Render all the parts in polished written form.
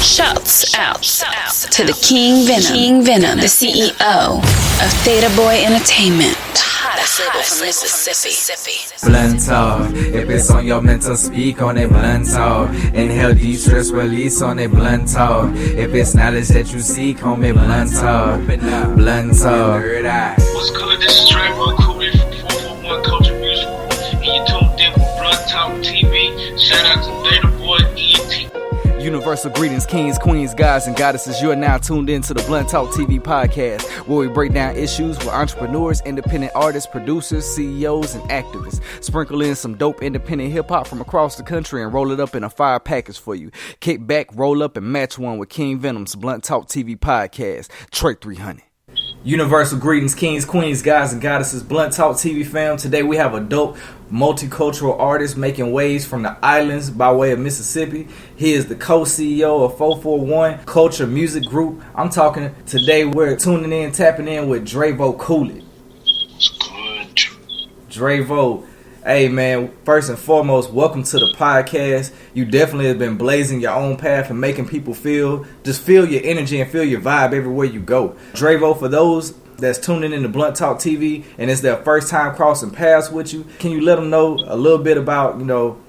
Shouts out to the King Venom, the CEO of Theta Boy Entertainment, the hottest label from Mississippi. Blunt talk, if it's on your mental, speak on it. Blunt talk, inhale deep stress release on it. Blunt talk, if it's knowledge that you seek, homie. Blunt talk, blunt talk. What's good? This is Dreevo, Coolidge from 441 Culture Music Group, and you tuned in for Blunt Talk TV. Shout out to Theta Boy ENT. Universal greetings, kings, queens, gods, and goddesses. You are now tuned in to the Blunt Talk TV podcast, where we break down issues with entrepreneurs, independent artists, producers, CEOs, and activists. Sprinkle in some dope independent hip-hop from across the country and roll it up in a fire package for you. Kick back, roll up, and match one with King Venom's Blunt Talk TV podcast, Trey 300. Universal greetings, kings, queens, guys, and goddesses. Blunt Talk TV fam. Today we have a dope multicultural artist making waves from the islands by way of Mississippi. He is the co-CEO of 441 Culture Music Group. I'm talking today. We're tuning in, tapping in with Dreevo Coolidge. What's good? Dreevo, hey man, first and foremost, welcome to the podcast. You definitely have been blazing your own path and making people feel your energy and feel your vibe everywhere you go. Dreevo, for those that's tuning in to Blunt Talk TV and it's their first time crossing paths with you, can you let them know a little bit about,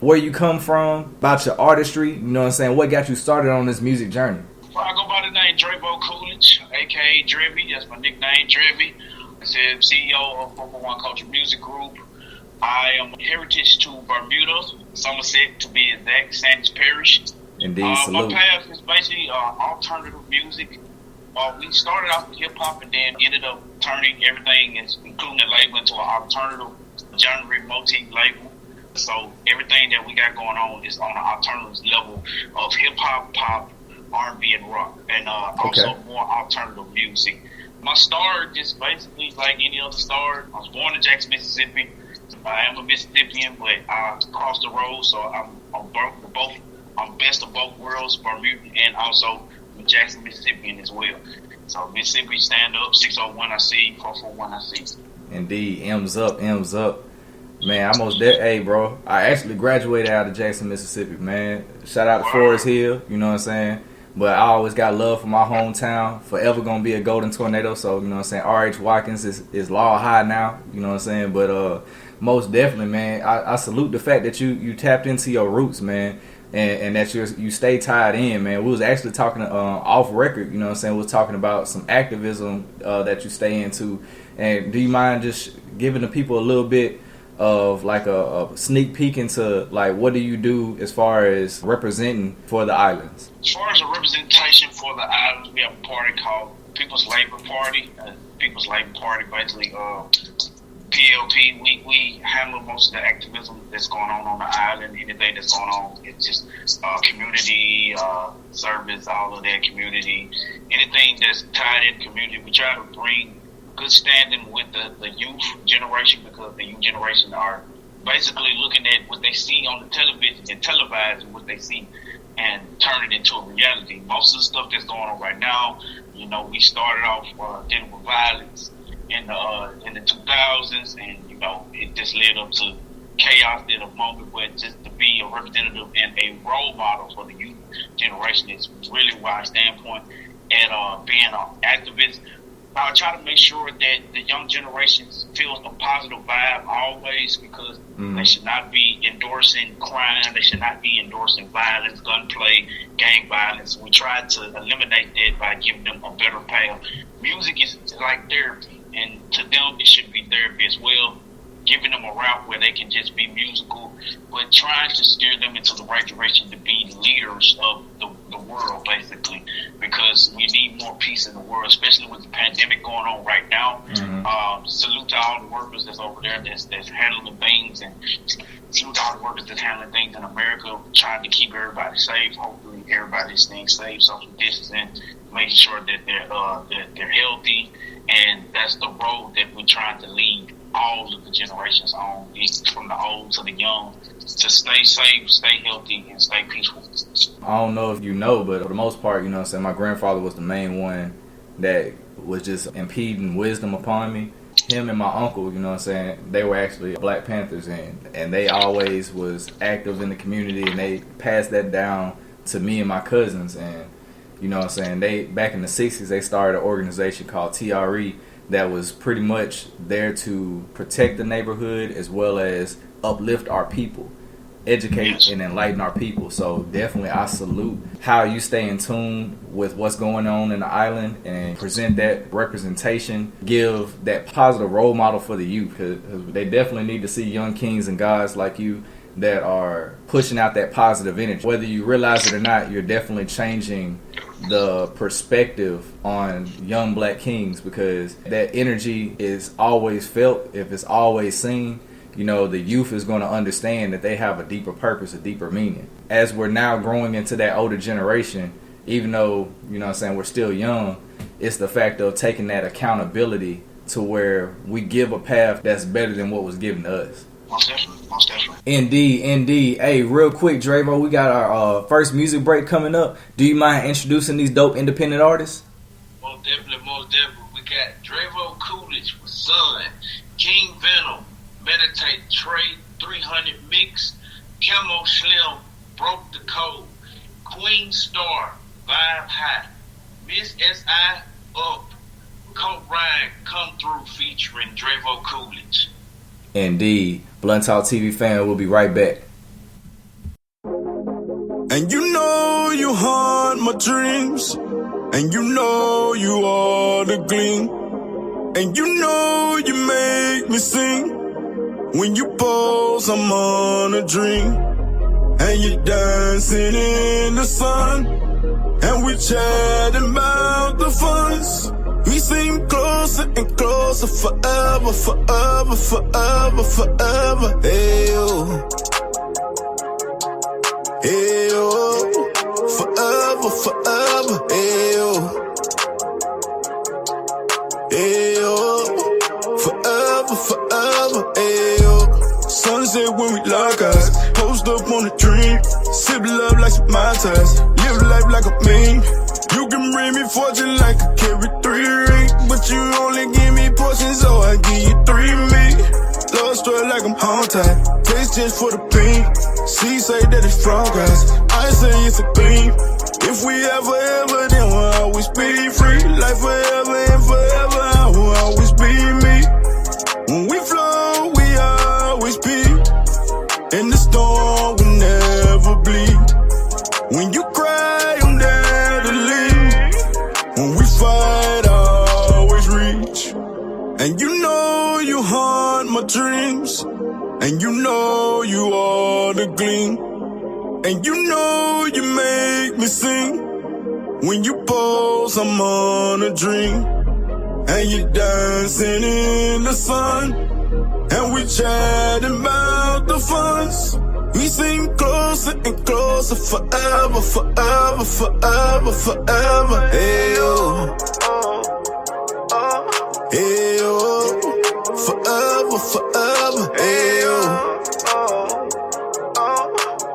where you come from, about your artistry, what got you started on this music journey? Well, I go by the name Dreevo Coolidge, aka Dreevy. That's my nickname, Dreevy. I said CEO of 441 Culture Music Group. I am heritage to Bermuda, Somerset to be exact, Sanders Parish. Indeed, salute. My path is basically alternative music. We started off with hip-hop and then ended up turning everything, including the label, into an alternative genre motif label. So everything that we got going on is on an alternative level of hip-hop, pop, R&B, and rock, and also more alternative music. My start is basically like any other start. I was born in Jackson, Mississippi. I am a Mississippian, but I crossed the road, so I'm best of both worlds, Bermuda and also Jackson, Mississippian as well. So Mississippi, stand up, 601 I see, 441 I see. Indeed, M's up. Man, I'm almost there. Hey, bro, I actually graduated out of Jackson, Mississippi, man. Shout out to Forest Hill, you know what I'm saying? But I always got love for my hometown. Forever gonna be a golden tornado. So, you know what I'm saying? R.H. Watkins is law high now, you know what I'm saying? But most definitely, man, I salute the fact that you tapped into your roots, man. And that you stay tied in, man. We was actually talking off record, you know what I'm saying? We was talking about some activism that you stay into. And do you mind just giving the people a little bit of like a sneak peek into like what do you do as far as representing for the islands? As far as a representation for the islands, we have a party called People's Labor Party. People's Labor Party basically PLP, we handle most of the activism that's going on the island. Anything that's going on, it's just community service, all of that community. Anything that's tied in community, we try to bring good standing with the youth generation, because the youth generation are basically looking at what they see on the television and televising what they see and turn it into a reality. Most of the stuff that's going on right now, we started off dealing with violence in the 2000s, and it just led up to chaos in a moment. But just to be a representative and a role model for the youth generation is really why I standpoint. And being an activist, I try to make sure that the young generations feel a positive vibe always, because they should not be endorsing crime, they should not be endorsing violence, gunplay, gang violence. We try to eliminate that by giving them a better path. Music is like therapy, and to them it should be therapy as well, giving them a route where they can just be musical, but trying to steer them into the right direction to be leaders of the world, basically, because we need more peace in the world, especially with the pandemic going on right now. Salute to all the workers that's over there that's handling things, and salute to all the workers that's handling things in America, trying to keep everybody safe. Hopefully everybody's staying safe, social distancing, making sure that they're healthy, and that's the road that we're trying to lead all of the generations on, from the old to the young, to stay safe, stay healthy, and stay peaceful. I don't know if you know, but for the most part, you know what I'm saying, my grandfather was the main one that was just impeding wisdom upon me. Him and my uncle, you know what I'm saying, they were actually Black Panthers, and they always was active in the community, and they passed that down to me and my cousins. And You know what I'm saying? They back in the 60s, they started an organization called TRE that was pretty much there to protect the neighborhood as well as uplift our people, educate and enlighten our people. So definitely I salute how you stay in tune with what's going on in the island and present that representation, give that positive role model for the youth, because they definitely need to see young kings and gods like you that are pushing out that positive energy. Whether you realize it or not, you're definitely changing the perspective on young black kings, because that energy is always felt. If it's always seen, you know, the youth is going to understand that they have a deeper purpose, a deeper meaning. As we're now growing into that older generation, even though, you know what I'm saying, we're still young, it's the fact of taking that accountability to where we give a path that's better than what was given to us. Most definitely, most definitely. Indeed. Hey, real quick, Dreevo, we got our first music break coming up. Do you mind introducing these dope independent artists? Most definitely. We got Dreevo, Coolidge with Sun, King Venom, Meditate, Trade 300 Mix, Camo Slim, Broke the Code, Queen Star, Vibe High, Miss S.I. Up, Colt Ryan, Come Through featuring Dreevo, Coolidge. Indeed. Blunt Talk TV fan, we'll be right back. And you know you haunt my dreams, and you know you are the gleam, and you know you make me sing. When you pose, I'm on a dream, and you're dancing in the sun, and we chatting about the funs. We seem closer and closer forever, forever, forever, forever. Hey, oh. Hey, oh. Forever, forever. Hey, oh. Hey, oh. Forever, forever. Hey, oh. Sunset when we lock eyes. Post up on a dream. Sip love like some Mai Tais. Live life like a meme. You can bring me fortune like a carry 3 ring, but you only give me portions, so I give you 3 me. Love story like I'm haunted. Taste just for the pink. She say that it's progress. I say it's a gleam. If we ever, then we'll always be free. Like forever and forever, I will always be me. When we flow, we always be. And the storm will never bleed. When you cry, I'm there to leave. When we fight, I always reach. And you know you haunt my dreams, and you know you are the gleam, and you know you make me sing. When you pose, I'm on a dream, and you're dancing in the sun, and we chatting about the funs. We seem closer and closer forever, forever, forever, forever. Hey, oh. Hey, oh. Forever, forever. Hey, oh.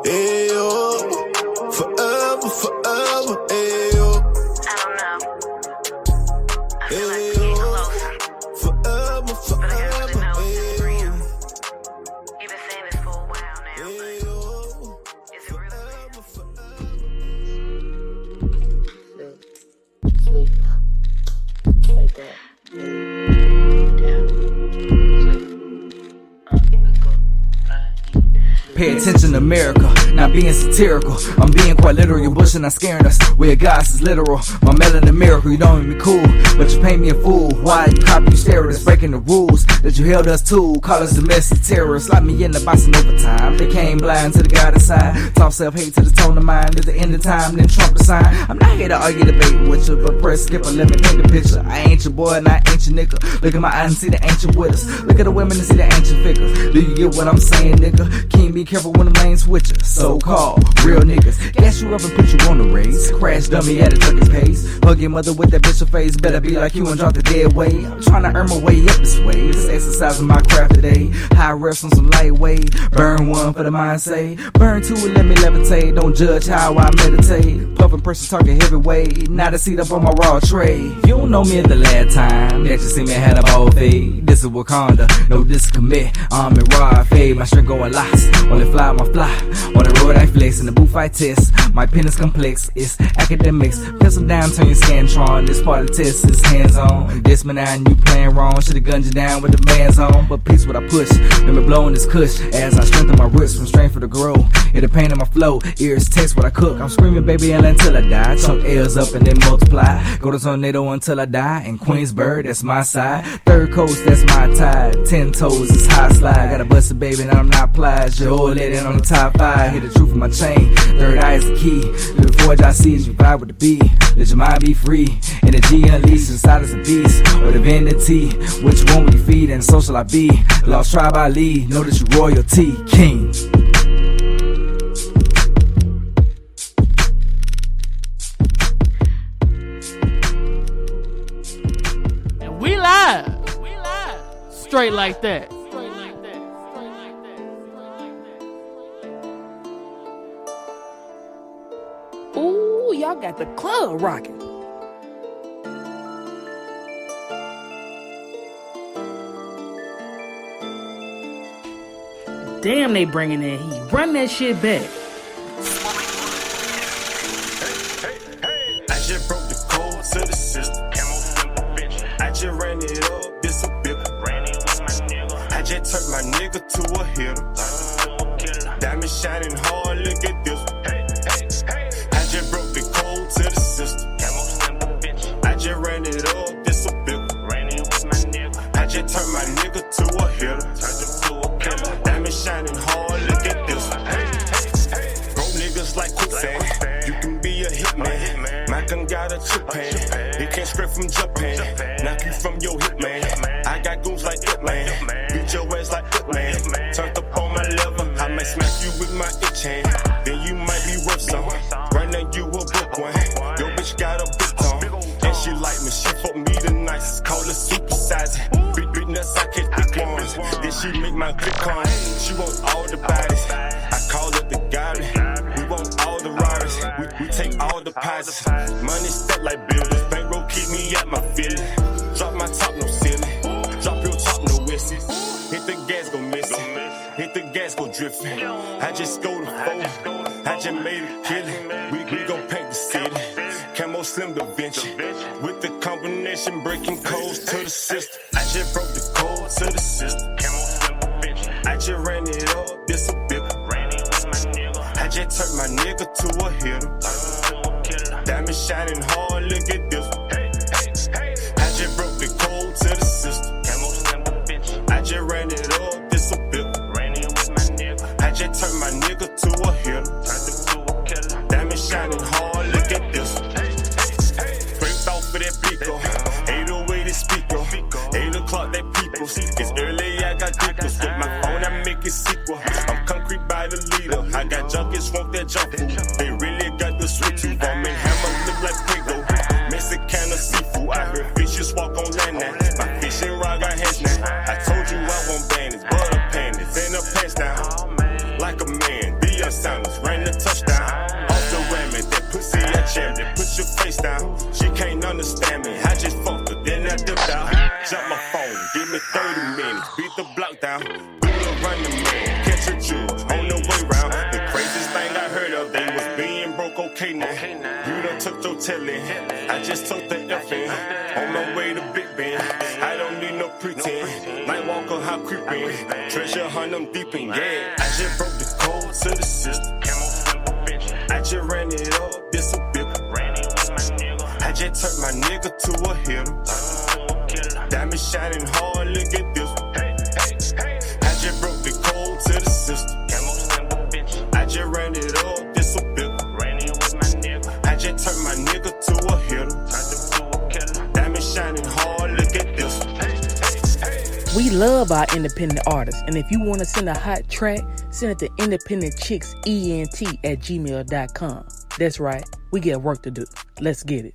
Hey, oh. Forever, forever. Hey, oh. I don't know. I feel like we're getting closer. Forever, forever. But I gotta really know if it's real. You've been saying this for a while now, but is it really real? Sleep. Like that. Down. Sleep. Wake up. Right. Pay attention, America, not being satirical. I'm being quite literal, your bullshit not scaring us. Where God's is literal, my melanin miracle. You don't make me cool, but you paint me a fool. Why you copy, you stare at us, breaking the rules that you held us to. Call us domestic terrorists, lock me in the box in overtime. Became blind to the God inside. Talk self-hate to the tone of mind. At the end of time, then Trump the sign. I'm not here to argue, debate with you, but press skip or let me paint the picture. I ain't your boy and I ain't your nigga. Look at my eyes and see the ancient with us. Look at the women and see the ancient figures. Do you get what I'm saying, nigga? King, be careful when the lane switches. So-called real niggas. Gas you up and put you on the race. Crash dummy at a trucking pace. Hug your mother with that bitch face. Better be like you and drop the dead weight. I'm trying to earn my way up this way. Just exercising my craft today. High reps on some lightweight. Burn one for the mind say. Burn two and let me levitate. Don't judge how I meditate. Puffin' person talking heavyweight. Not a seat up on my raw tray. You don't know me at the last time that you see me had a ball fade. This is Wakanda. No discommit. I'm in raw fade. My string going lost. When only fly my fly. On the road I flex, in the booth I test. My pen is complex, it's academics. Pencil down, turn your Scantron. This part of the test is hands on. And this man, you playing wrong. Should've gunned you down with the bands on. But peace what I push, let me blowing this kush. As I strengthen my roots from strength for the grow. Hear the pain in my flow, ears taste what I cook. I'm screaming baby L until I die. Chunk L's up and then multiply. Go to tornado until I die. In Queensburg, that's my side. Third coast, that's my tide. 10 toes, it's high slide. Gotta bust it baby and I'm not plies. Your old lady on the top 5. Hit the truth in my chain. Third eye is the key. The forge I see is you vibe with the B. Let your mind be free. Energy unleashed inside is a beast. Or divinity. Which one will you feed and social I be? Lost tribe I lead. Know that you royalty. King. And we live. Straight like that. Ooh, y'all got the club rocking. Damn, they bringing in heat. Run that shit back. I just broke the code to the system. I just ran it up, this a bit. I just turned my nigga to a hitter. Diamond shining hard, look at this. I just broke the code to the system. I just ran it up, this a bit. I just turned my nigga to a hitter. Diamond shining hard, look at this. Broke niggas like quicksand. You can be a hitman. My gun got a chip hand. It came straight from Japan. Knock you from your hip, man. I got goons like it, man. Beat your ass like it, man. Turned up on my level. I might smack you with my itch hand. Then you might be worth some. Right now you a book one. Your bitch got a big tongue. And she like me. She fuck me the nicest. Call her supersizing. Big nuts, I catch big ones. Then she make my click on. She want all the bodies. I call it the garden. We want all the riders. We take all the deposits. Money stacked like buildings. Bankroll keep me at my feeling. Drop my top, no ceiling. Drop your top, no whistling. Hit the gas, go missing. Hit the gas, go drifting. I just go to four. I just made a killing. We gon' paint the city. Camo Slim Da Vinci. With the combination, breaking codes to the system. I just broke the code to the system. I just ran it up, this a bit. I just turned my nigga to a hitter. Diamond shining hard, look at this. I just broke the code to the system. I just ran it up, this a bit. I just turned my nigga to a hitter. Diamond shining hard, look at this. Scraped off of that Pico. 808 is speaker. 8 o'clock that people. It's early, I got dickers. With my phone, I make it sequel. I'm concrete by the leader. I got junkies, want that junk food. They really got the sweet tooth on me. Hammer look like Pico. Mexicana seafood. I heard fishes walk on land now. My fishing rod got hands now. I told you I want bandits, butter panties, and a pants down. Like a man, be a soundless, ran the touchdown. Off the ramming, that pussy I jammed it, put your face down. She can't understand me, I just fucked her, then I dipped out. Jump my phone, give me 30 minutes, beat the block down. Do the running man, catch a Jew, on the way round. The craziest thing I heard of, they was being broke, okay now. You done took your telly, I just took the F in. On my way to Big Ben, I don't need no pretend. Night walker, how creeping, treasure hunt them deep in, yeah. I just broke the code to the system. I just ran it up, this a bit. I just turned my nigga to a hitter. Diamond shining hard, look at this. I just broke the code to the system. I just ran it up, this a bit. I just turned my nigga to a hitter. Diamond shining hard, look at this. We love our independent artists, and if you want to send a hot track, send it to independentchicksent@gmail.com. That's right, we got work to do. Let's get it.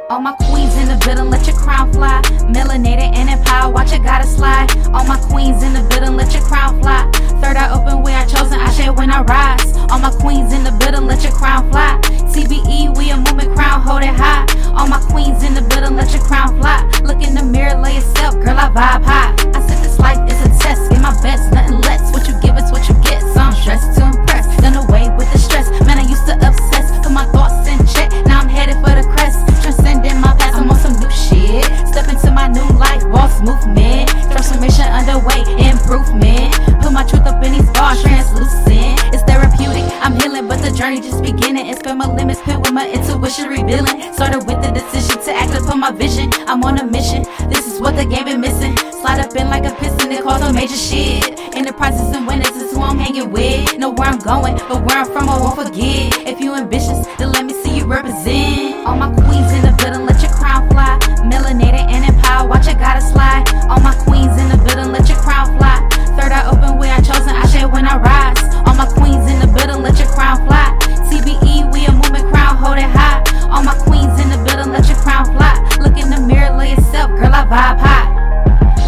All my queens in the building, let your crown fly. Melanated and in power, watch it gotta slide. All my queens in the building, let your crown fly. Third eye open, we are chosen, I share when I rise. All my queens in the building, let your crown fly. TBE, we a movement, crown, hold it high. All my queens in the building, let your crown fly. Look in the mirror, lay yourself, girl, I vibe high. I said this life is a test, get my best, nothing less. What you give is what you get, so I'm dressed to impress. Done away with the stress, man, I used to obsess. Put my thoughts in check, now I'm headed for the crest. Transcending my past, I'm on some new shit. Step into my new life, boss movement. Transformation underway, improvement. Put my truth up in these bars, translucent. It's therapeutic, I'm healing, but the journey just beginning. Expand my limits, pit with my intuition revealing. Started with the decision to act upon my vision. I'm on a mission, this is what the game been missing. Slide up in like a piston, it cause a major shit. Enterprises and winners is who I'm hanging with. Know where I'm going, but where I'm from I won't forget. If you ambitious, then let me see you represent. All my queens in the building, let your crown fly. Melanated and in power, watch it gotta slide. All my queens in the building, let your crown fly. Third eye open, we are chosen, I share when I rise. All my queens in the building, let your crown fly. TBE, we a movement, crown, hold it high. All my queens in the building, let your crown fly. Look in the mirror, lay yourself, girl, I vibe high.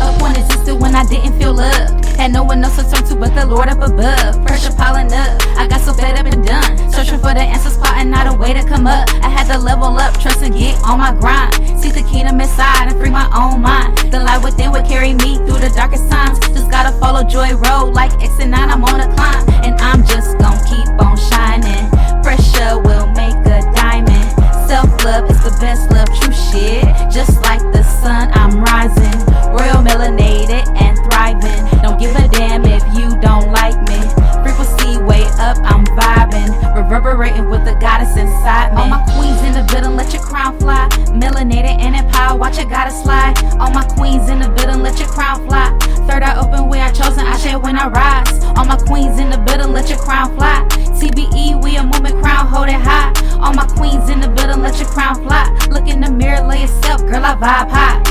Up when existed when I didn't feel love. Had no one else to turn to but the Lord up above. Pressure piling up, I got so fed up and done. Searching for the answers, plotting not a way to come up. I had to level up, trust and get on my grind. See the kingdom inside and free my own mind. The light within would carry me through the darkest times. Just gotta follow joy road like X and 9, I'm on a climb. And I'm just gon' keep on shining. Pressure will make a diamond. Self-love is the best love, true shit. Just like the sun, I'm rising. Royal melanated and thriving. Don't give a damn if you don't like me. Frequency way up, I'm vibing. Reverberating with the goddess inside me. All my queens in the building, let your crown fly. Melanated and in power, watch it gotta slide. All my queens in the building, let your crown fly. Third eye open, we are chosen, I share when I rise. All my queens in the building, let your crown fly. TBE, we a movement, crown, hold it high. All my queens in the building, let your crown fly. Look in the mirror, lay yourself, girl, I vibe high.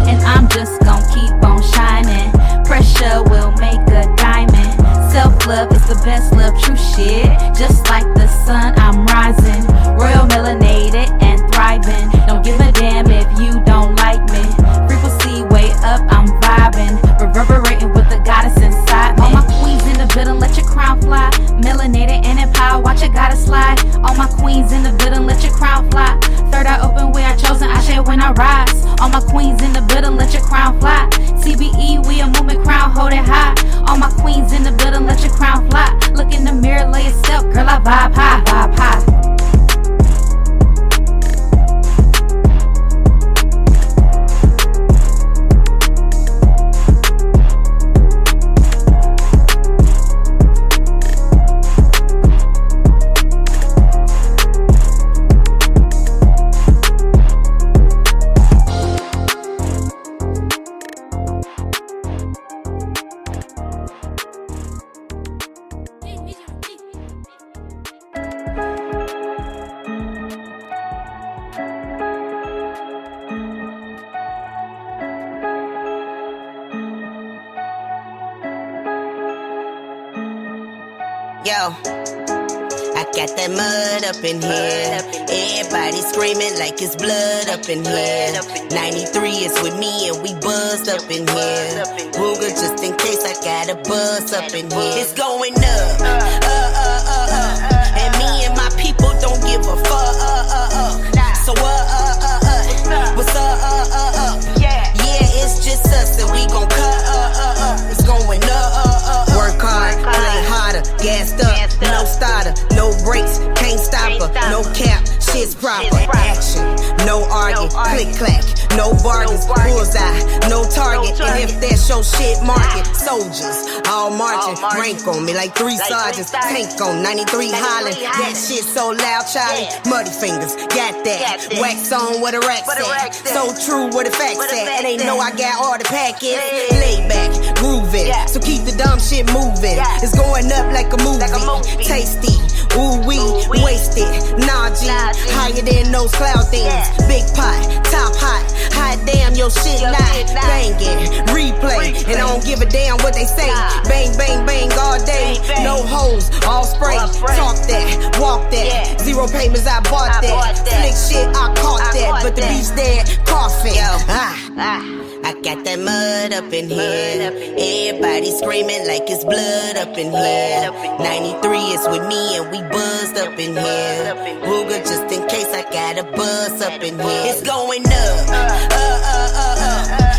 And I'm just gon' keep on shining. Pressure will make a diamond. Self-love is the best love, true shit. Just like the sun, I'm rising. Royal melanated and thriving. Don't give a damn if you don't like me. Frequency way up, I'm vibing. Reverberating with the goddess inside me. All my queens in the building, let your crown fly. Melanated and in power, watch it gotta slide. All my queens in the building, let your crown fly. Third eye open, we are chosen, I share when I rise. All my queens in the building, let your crown fly. TBE, we a movement, crown, hold it high. All my queens in the building, let your crown fly. Look in the mirror, lay yourself, girl, I vibe high, vibe high. Yo, I got that mud up in here. Everybody screaming like it's blood up in here. 93 is with me and we buzzed up in here. Ruger just in case I got a buzz up in here. It's going up, and me and my people don't give a fuck. So what's up? Yeah, it's just us and we gon' cut. It's going up. Work hard, play harder, gassed up, no starter, no brakes, can't stop her, no cap, shit's proper. Action, no argue, click clack, no bargains, bullseye, no target. And if that's your shit, market. Soldiers, all marching, rank on me like 3 sergeants. Tank on 93 hollering, that shit so loud, Charlie. Muddy fingers, got that. Wax on where the rack's at. So true where the facts at. And they know I got all the packets. Lay back, grooving, so keep the dumb shit moving. It's going up like a movie. Tasty, ooh wee, wasted, Najee, higher than those cloud things. Big pot, top hot, hot damn your shit not banging. Replay, and I don't give a damn what they say. Bang, bang, bang all day. No hoes, all spray. Talk that, walk that. 0 payments, I bought that. Slick shit, I caught that. But the beef's dead, coughing. I got that mud up in here. Everybody screaming like it's blood up in here. 93 is with me and we buzzed up in here. Ruger just in case I got a buzz up in here. It's going up,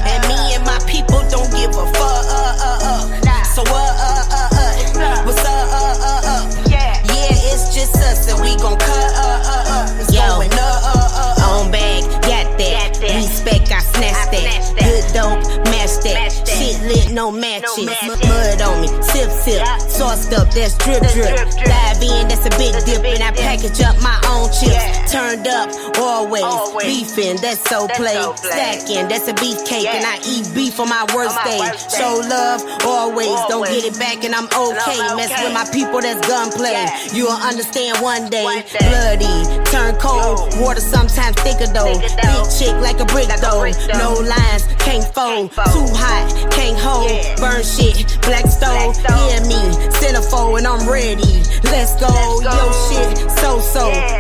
and me and my people don't give a fuck. So what's up? Yeah, it's just us and we gon' cut. It's going up. On bag, got that. Respect, I snatched that. Good dope, match that. Shit lit, no matches. Mud on me, sip, sauced up, that's drip. Dive in, that's a big dip, and I package up my own chips. Turned up, always. Beefing, that's so play. Stacking, that's a beefcake, and I eat beef on my worst day. Show love, always. Don't get it back, and I'm okay. Mess with my people, that's gunplay. You'll understand one day. Bloody, turn cold. Water sometimes thicker though. Big chick like a brick though. No lines, can't fold. Too hot, can't hold. Burn shit, black stove. Hear me, centerfold, and I'm ready. Let's go, yo shit, so.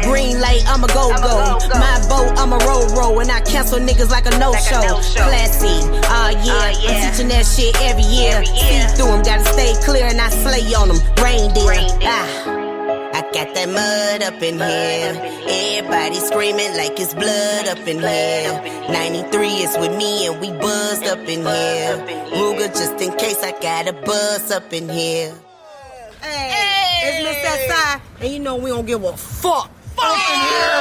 Green light, I'ma go. My boat, I'ma roll, and I cancel niggas like a no-show. Classy, yeah, I'm teaching that shit every year. See through them, gotta stay clear, and I slay on them. Reindeer, I got that mud up in here. Everybody screaming like it's blood up in here. 93 is with me and we buzzed up in here. Ruger just in case I got a buzz up in here. Hey, it's Miss SI, and you know we don't give a fuck. Fuck in here.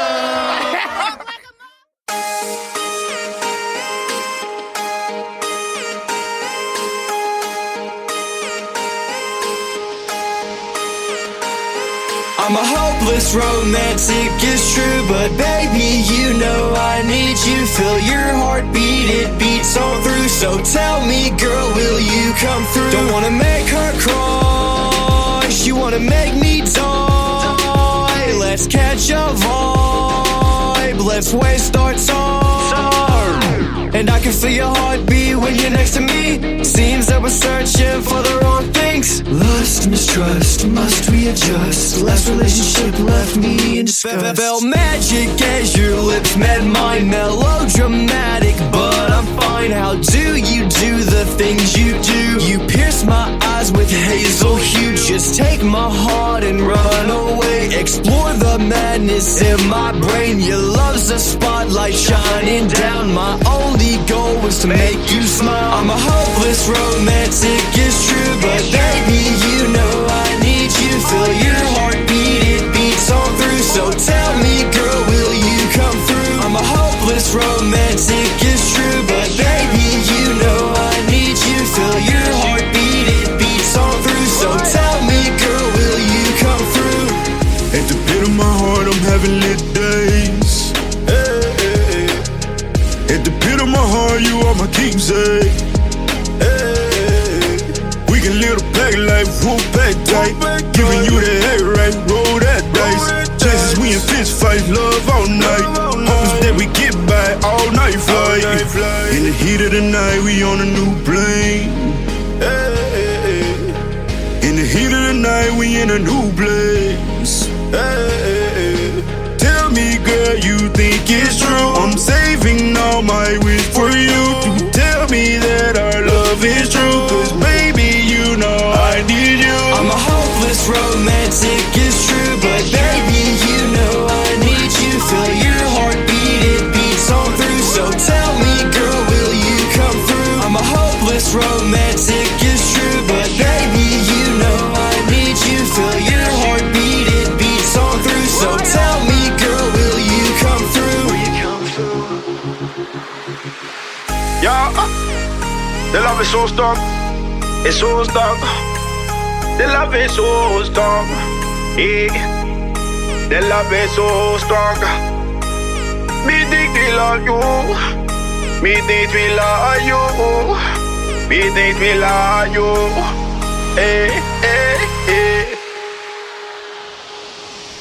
I'm a hopeless romantic, it's true, but baby, you know I need you. Feel your heartbeat, it beats on through. So tell me, girl, will you come through? Don't wanna make her cry, she wanna make me die. Let's catch a vibe, let's waste our time. And I can feel your heartbeat when you're next to me. Seems that we're searching for the wrong things. Lust, mistrust, must we adjust? Last relationship left me in disgust. Felt magic as your lips met mine. Melodramatic, but I'm fine. How do you do the things you do? You pierce my eyes with hazel hue. Just take my heart and run away. Explore the madness in my brain. Your love's a spotlight shining down. My only goal was to make you smile. I'm a hopeless romantic, it's true, but baby, you know I need you. Feel your heartbeat, it beats on through. So tell me, girl, will you come through? I'm a hopeless romantic, it's true, but baby, you know I need you. Feel your heartbeat, it beats on through. So tell me, girl, will you come through? At the pit of my heart, I'm having lit days. At the pit of my heart, you are my keepsake. Hey, we can live the pack life, whoop back tight. Giving you the act right, roll that dice. Chances we in fist fight, love all night. Hopes that we get by all night flight. In the heat of the night, we on a new plane. Hey, in the heat of the night, we in a new place. Hey, tell me, girl, you think it's true? I'm saving all my wish for you. You tell me that our love is true, cause baby, you know I need you. I'm a hopeless romantic, it's true, but baby, you know I need you. Feel your heartbeat, it beats on through. So tell me, girl, will you come through? I'm a hopeless romantic, it's true, but baby, you know I need you. Feel your heartbeat, it beats on through. So tell me, girl, will you come through? Yeah, the love is so strong, it's so strong. The love is so strong, yeah. The love is so strong. Me think we love you, me think we love you, me think we love you. Hey, hey, hey.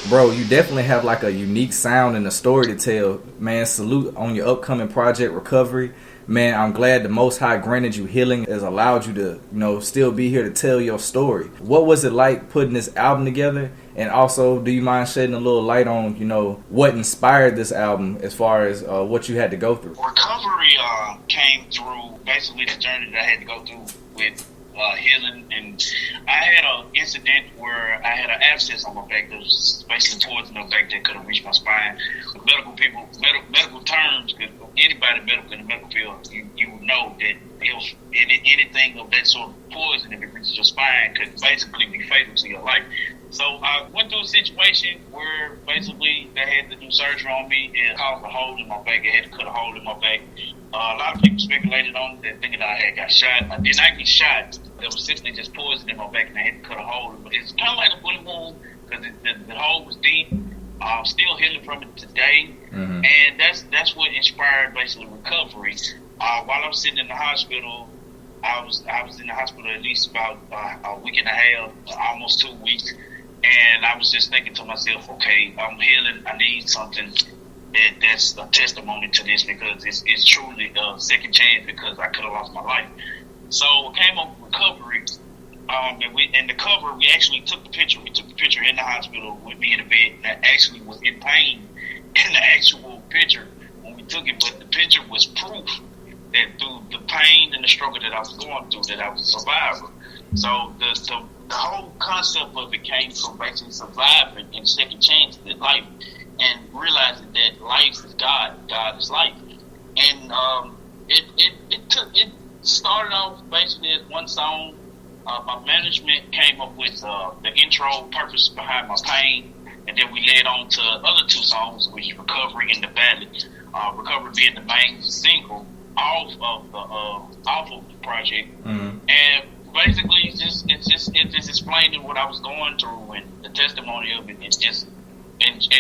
Bro, you definitely have like a unique sound and a story to tell. Man, salute on your upcoming project, Recovery. man, I'm glad the Most High granted you healing, has allowed you to, still be here to tell your story. What was it like putting this album together? And also, do you mind shedding a little light on, what inspired this album as far as what you had to go through? Recovery came through basically the journey that I had to go through with healing, and I had an incident where I had an abscess on my back that was basically poison in my back that could have reached my spine. Medical terms, because anybody in the medical field, you would know that anything of that sort of poison, if it reaches your spine, could basically be fatal to your life. So I went through a situation where basically they had to do surgery on me and caused a hole in my back. They had to cut a hole in my back. A lot of people speculated on it, thinking that I had got shot. I did not get shot. There was simply just poison in my back, and I had to cut a hole. But it's kind of like a bullet wound because the hole was deep. I'm still healing from it today, and that's what inspired basically recovery. While I was sitting in the hospital, I was in the hospital at least about a week and a half, almost 2 weeks. And I was just thinking to myself, okay, I'm healing. I need something that's a testimony to this, because it's truly a second chance, because I could have lost my life. So I came up with recovery. And the cover, we actually took the picture. We took the picture in the hospital with me in the bed. And I actually was in pain in the actual picture when we took it. But the picture was proof that through the pain and the struggle that I was going through, that I was a survivor. So the whole concept of it came from basically surviving and second chance in life, and realizing that life is God, God is life. And it started off basically as one song. My management came up with the intro, purpose behind my pain, and then we led on to other two songs, which is Recovery and The Ballad. Recovery being the main single off of the project, and basically it's just explaining what I was going through and the testimony of it, and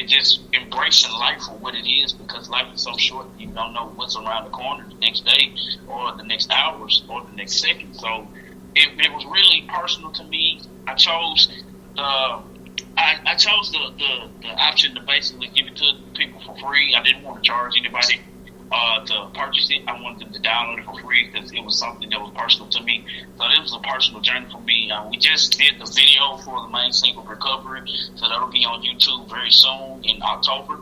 just embracing life for what it is, because life is so short. You don't know what's around the corner the next day, or the next hours, or the next second. So it was really personal to me. I chose the option to basically give it to people for free. I didn't want to charge anybody to purchase it. I wanted them to download it for free, because it was something that was personal to me. So it was a personal journey for me. We just did the video for the main single, Recovery, so that'll be on YouTube very soon in October.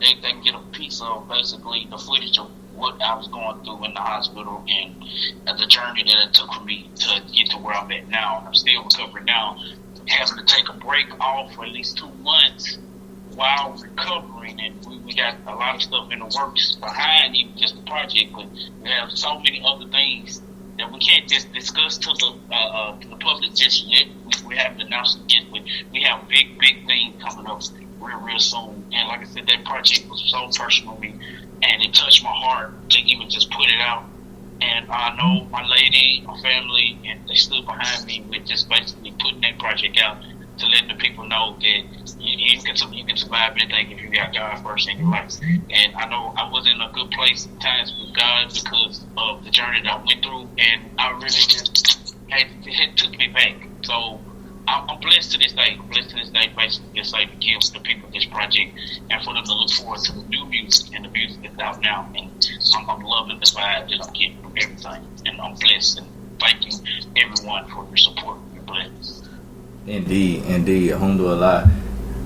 They can get a piece of basically the footage of what I was going through in the hospital, and the journey that it took for me to get to where I'm at now. And I'm still recovering now, having to take a break off for at least 2 months while recovering, and we got a lot of stuff in the works behind even just the project, but we have so many other things that we can't just discuss to the public just yet. We haven't announced it yet, but we have big things coming up real soon. And like I said, that project was so personal to me, and it touched my heart to even just put it out. And I know my lady, my family, and they stood behind me with just basically putting that project out, to let the people know that you can survive anything if you got God first in your life. And I know I was in a good place at times with God because of the journey that I went through, and I really just it took me back. So I'm blessed to this day. Basically, just like to give the people this project, and for them to look forward to the new music and the music that's out now. And I'm loving the vibe that I'm getting from everything, and I'm blessed. And thank you everyone for your support. You're blessed. Indeed. Alhamdulillah.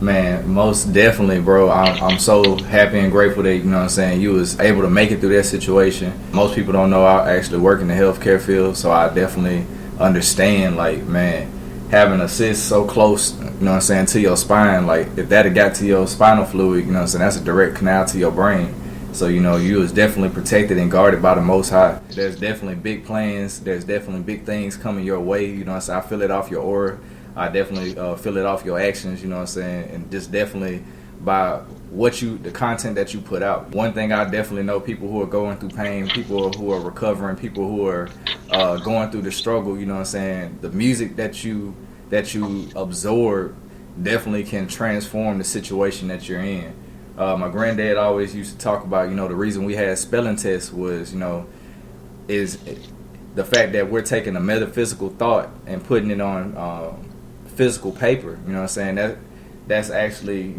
Man, most definitely, bro. I'm so happy and grateful that, you was able to make it through that situation. Most people don't know I actually work in the healthcare field, so I definitely understand, like, man, having a cyst so close, to your spine, like, if that had got to your spinal fluid, that's a direct canal to your brain. So, you was definitely protected and guarded by the Most High. There's definitely big plans. There's definitely big things coming your way, I feel it off your aura. I definitely feel it off your actions, and just definitely by the content that you put out. One thing I definitely know, people who are going through pain, people who are recovering, people who are going through the struggle, the music that you absorb definitely can transform the situation that you're in. My granddad always used to talk about, the reason we had spelling tests was, is the fact that we're taking a metaphysical thought and putting it on physical paper. That's actually,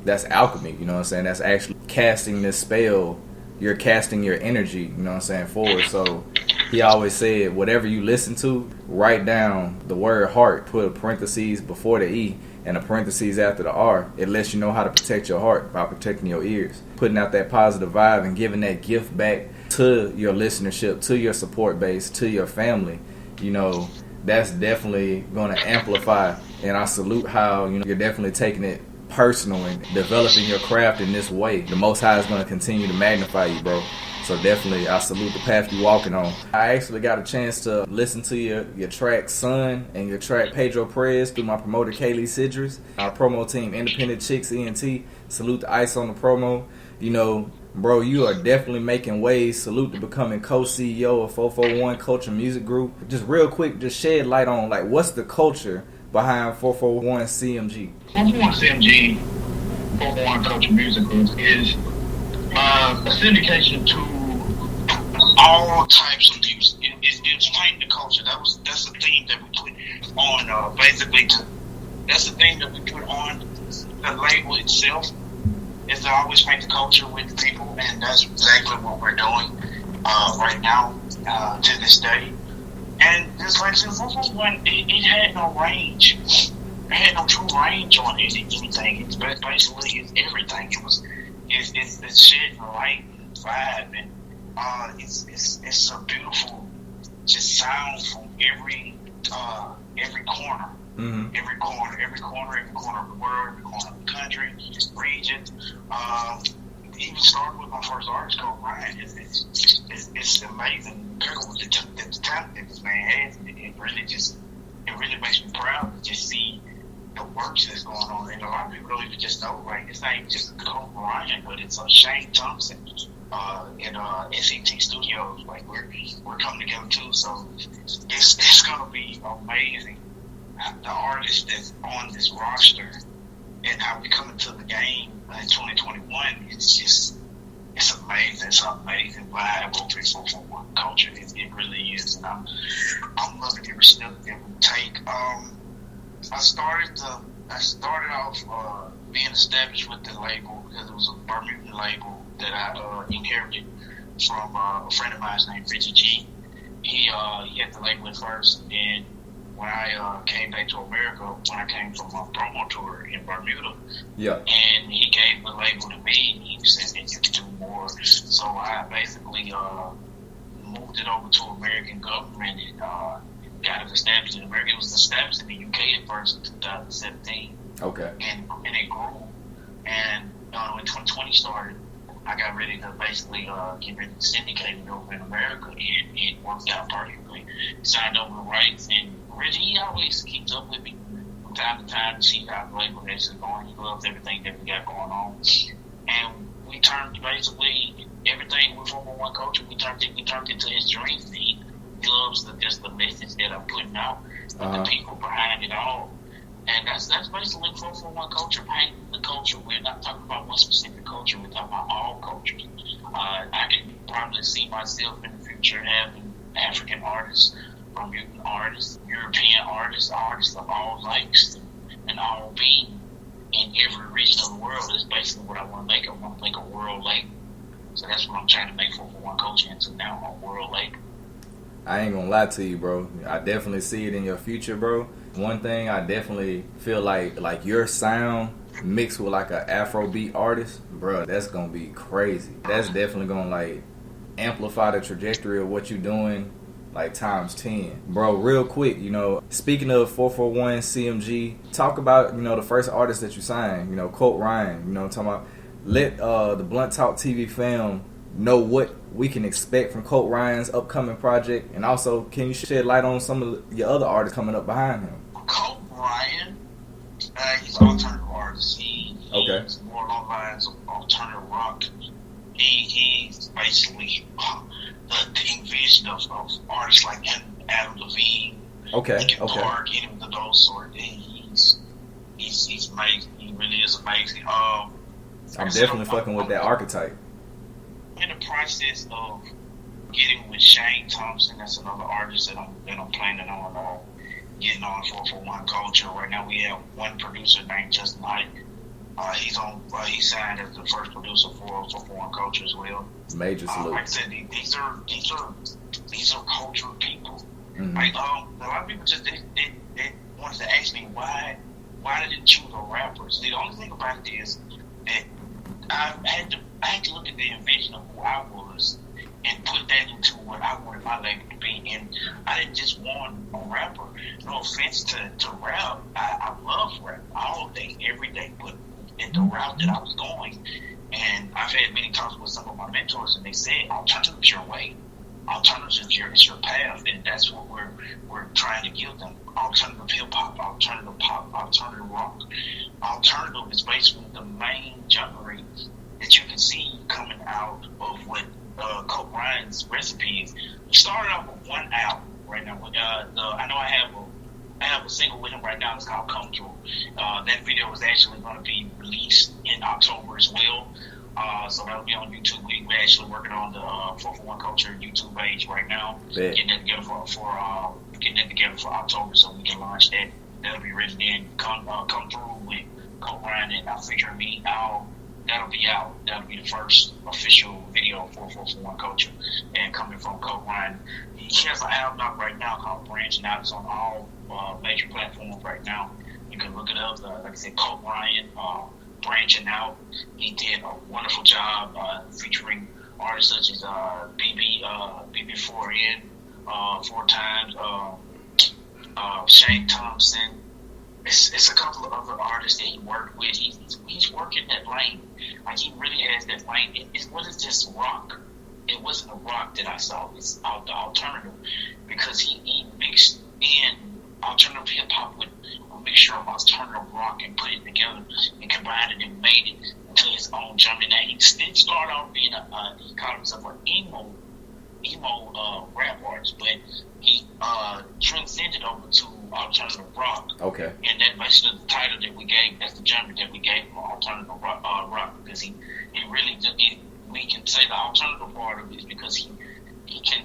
that's alchemy. That's actually casting this spell you're casting your energy, you know what I'm saying, forward. So he always said, whatever you listen to, write down the word heart, put a parentheses before the E and a parentheses after the R. It lets you know how to protect your heart by protecting your ears, putting out that positive vibe and giving that gift back to your listenership, to your support base, to your family. You know, that's definitely going to amplify. And I salute how, you know, you're definitely taking it personal and developing your craft in this way. The Most High is going to continue to magnify you, bro. So definitely, I salute the path you're walking on. I actually got a chance to listen to your track Sun and your track Pedro Perez through my promoter Kaylee Sidris. Our promo team, Independent Chicks ENT. Salute the Ice on the promo. You know, bro, you are definitely making waves. Salute to becoming co-CEO of 441 Culture Music Group. Just real quick, just shed light on, like, what's the culture behind 441 CMG? 441 CMG, 441 Culture Music Group, is a syndication to all types of music. It's painting the culture. That's the theme that we put on. That's the thing that we put on the label itself. Is to always paint the culture with the people, and that's exactly what we're doing right now to this day. And just like I said, 441, it had no range. It had no true range on anything. It's basically it's everything. It's shedding light and vibe, and it's a beautiful just sound from every corner. Mm-hmm. Every corner of the world, every corner of the country, region. Even started with my first artist called Ryan. It's amazing. The talent that this man has, it really makes me proud to just see the works that's going on. And a lot of people don't even just know, like, it's not even just Cole Ryan, but it's Shane Thompson in SET Studios. Like, we're coming together too. So it's gonna be amazing. The artist that's on this roster and how we come into the game in 2021, it's amazing. It's an amazing vibe over at 441 Culture. It really is, and I'm loving every step that we take. I started off being established with the label because it was a Bermudan label that I inherited from a friend of mine named Richie G. He had the label at first, and then when I came back to America, when I came from a promo tour in Bermuda, and he gave the label to me, and he said that you could do more. So I basically moved it over to American government and got it established in America. It was established in the UK at first in 2017. Okay. And it grew. And when 2020 started, I got ready to basically get ready to syndicate it over in America, and it worked out perfectly. Signed over the rights, and Reggie, he always keeps up with me from time to time to see how the label is going. He loves everything that we got going on. And we turned basically everything with 441 Culture, we turned it to his dream feed. He loves just the message that I'm putting out with the people behind it all. And that's basically 441 Culture, painting the culture. We're not talking about one specific culture, we're talking about all cultures. I can probably see myself in the future having African artists, Bermudan artists, European artists of all likes and all being in every region of the world. That's basically what I want to make. I want to make a world label. So that's what I'm trying to make 441 Culture into now, a world label. I ain't gonna lie to you, bro. I definitely see it in your future, bro. One thing I definitely feel like your sound mixed with like an Afrobeat artist, bro, that's gonna be crazy. That's definitely gonna like amplify the trajectory of what you're doing like times 10. Bro, real quick, you know, speaking of 441 CMG, talk about, you know, the first artist that you signed, you know, Colt Ryan, you know, talking about, let the Blunt Talk TV fam know what we can expect from Colt Ryan's upcoming project, and also can you shed light on some of your other artists coming up behind him? Colt Ryan, he's an alternative artist. He's more along the lines of alternative rock. He's basically the envision of artists like Adam Levine, Linkin Park, any of those sort. He's amazing. He really is amazing. I'm definitely fucking with that archetype. In the process of getting with Shane Thompson, that's another artist that I'm planning on getting on 441 Culture. Right now we have one producer named Justin Hyde, He signed as the first producer for Foreign Culture as well. Major salute. Like I said, these are cultural people. Mm-hmm. Like a lot of people just they wanted to ask me why they didn't choose a rapper. See, the only thing about it is that I had to look at the vision of who I was and put that into what I wanted my label to be. And I didn't just want a rapper. No offense to rap, I love rap all day, every day, but in the route that I was going, and I've had many talks with some of my mentors, and they said, alternative is your way. Alternative is your path, and that's what we're trying to give them. Alternative hip-hop, alternative pop, alternative rock. Alternative is basically the main genre that you can see coming out of what Coke Ryan's recipe is. We started off with one album right now. I know I have a single with him right now. It's called Come Through. That video is actually going to be released in October as well. So that'll be on YouTube. We're actually working on the 441 Culture YouTube page right now. Getting that together for October so we can launch that. That'll be ready then. Come Through with Coke Ryan and featuring me. That'll be out. That'll be the first official video for 441 Culture. And coming from Coke Ryan, he has an album out right now called Branching Out. It's on all major platforms right now. You can look it up. Like I said, Coke Ryan, Branching Out. He did a wonderful job featuring artists such as BB4N, 4 times, Shane Thompson. It's a couple of other artists that he worked with. He's working that lane. Like, he really has that lane. It wasn't just rock. It wasn't a rock that I saw. It's the alternative, because he mixed in alternative hip hop with a mixture of alternative rock and put it together and combined it and made it into his own genre. Now, he did start off being he called himself an emo rap artist, but he transcended over to alternative rock. Okay. And that basically the title that we gave, that's the genre that we gave him, alternative rock, because he really we can say the alternative part of it is because he can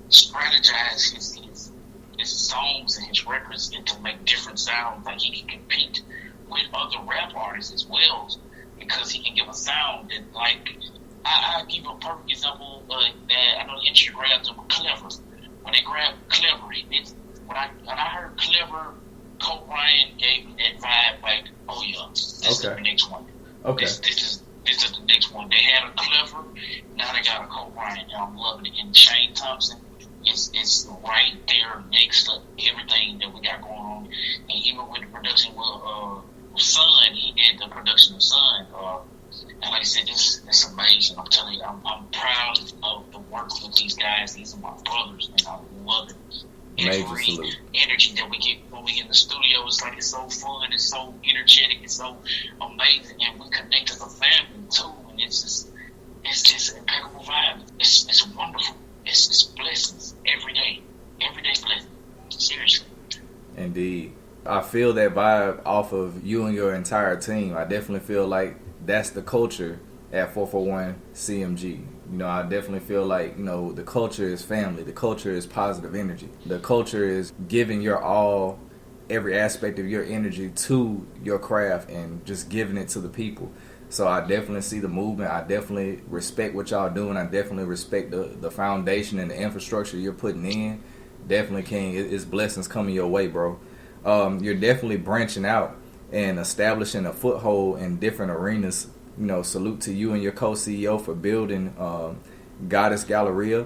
strategize his songs and his records and to make different sounds. Like, he can compete with other rap artists as well, because he can give a sound that, like, I give a perfect example that I know the industry grabs them with Clever. When they grab Clever, when I heard Clever, Coke Ryan gave me that vibe, like, oh yeah, this is the next one. Okay. This is the next one. They had a Clever, now they got a Coke Ryan, and I'm loving it. And Shane Thompson is right there next to everything that we got going on. And even with the production with Sun, he did the production of Sun. And like I said, it's amazing. I'm telling you, I'm proud of the work with these guys. These are my brothers, and I love it. Every energy that we get when we get in the studio, it's like, it's so fun, it's so energetic, it's so amazing, and we connect as a family too. And it's just an impeccable vibe. It's wonderful. It's blessings every day blessings. Seriously. Indeed, I feel that vibe off of you and your entire team. I definitely feel like that's the culture at 441 CMG. You know, I definitely feel like, you know, the culture is family. The culture is positive energy. The culture is giving your all, every aspect of your energy to your craft and just giving it to the people. So I definitely see the movement. I definitely respect what y'all doing. I definitely respect the foundation and the infrastructure you're putting in. Definitely, King. It's blessings coming your way, bro. You're definitely branching out and establishing a foothold in different arenas. You know, salute to you and your co-CEO for building Goddess Galleria.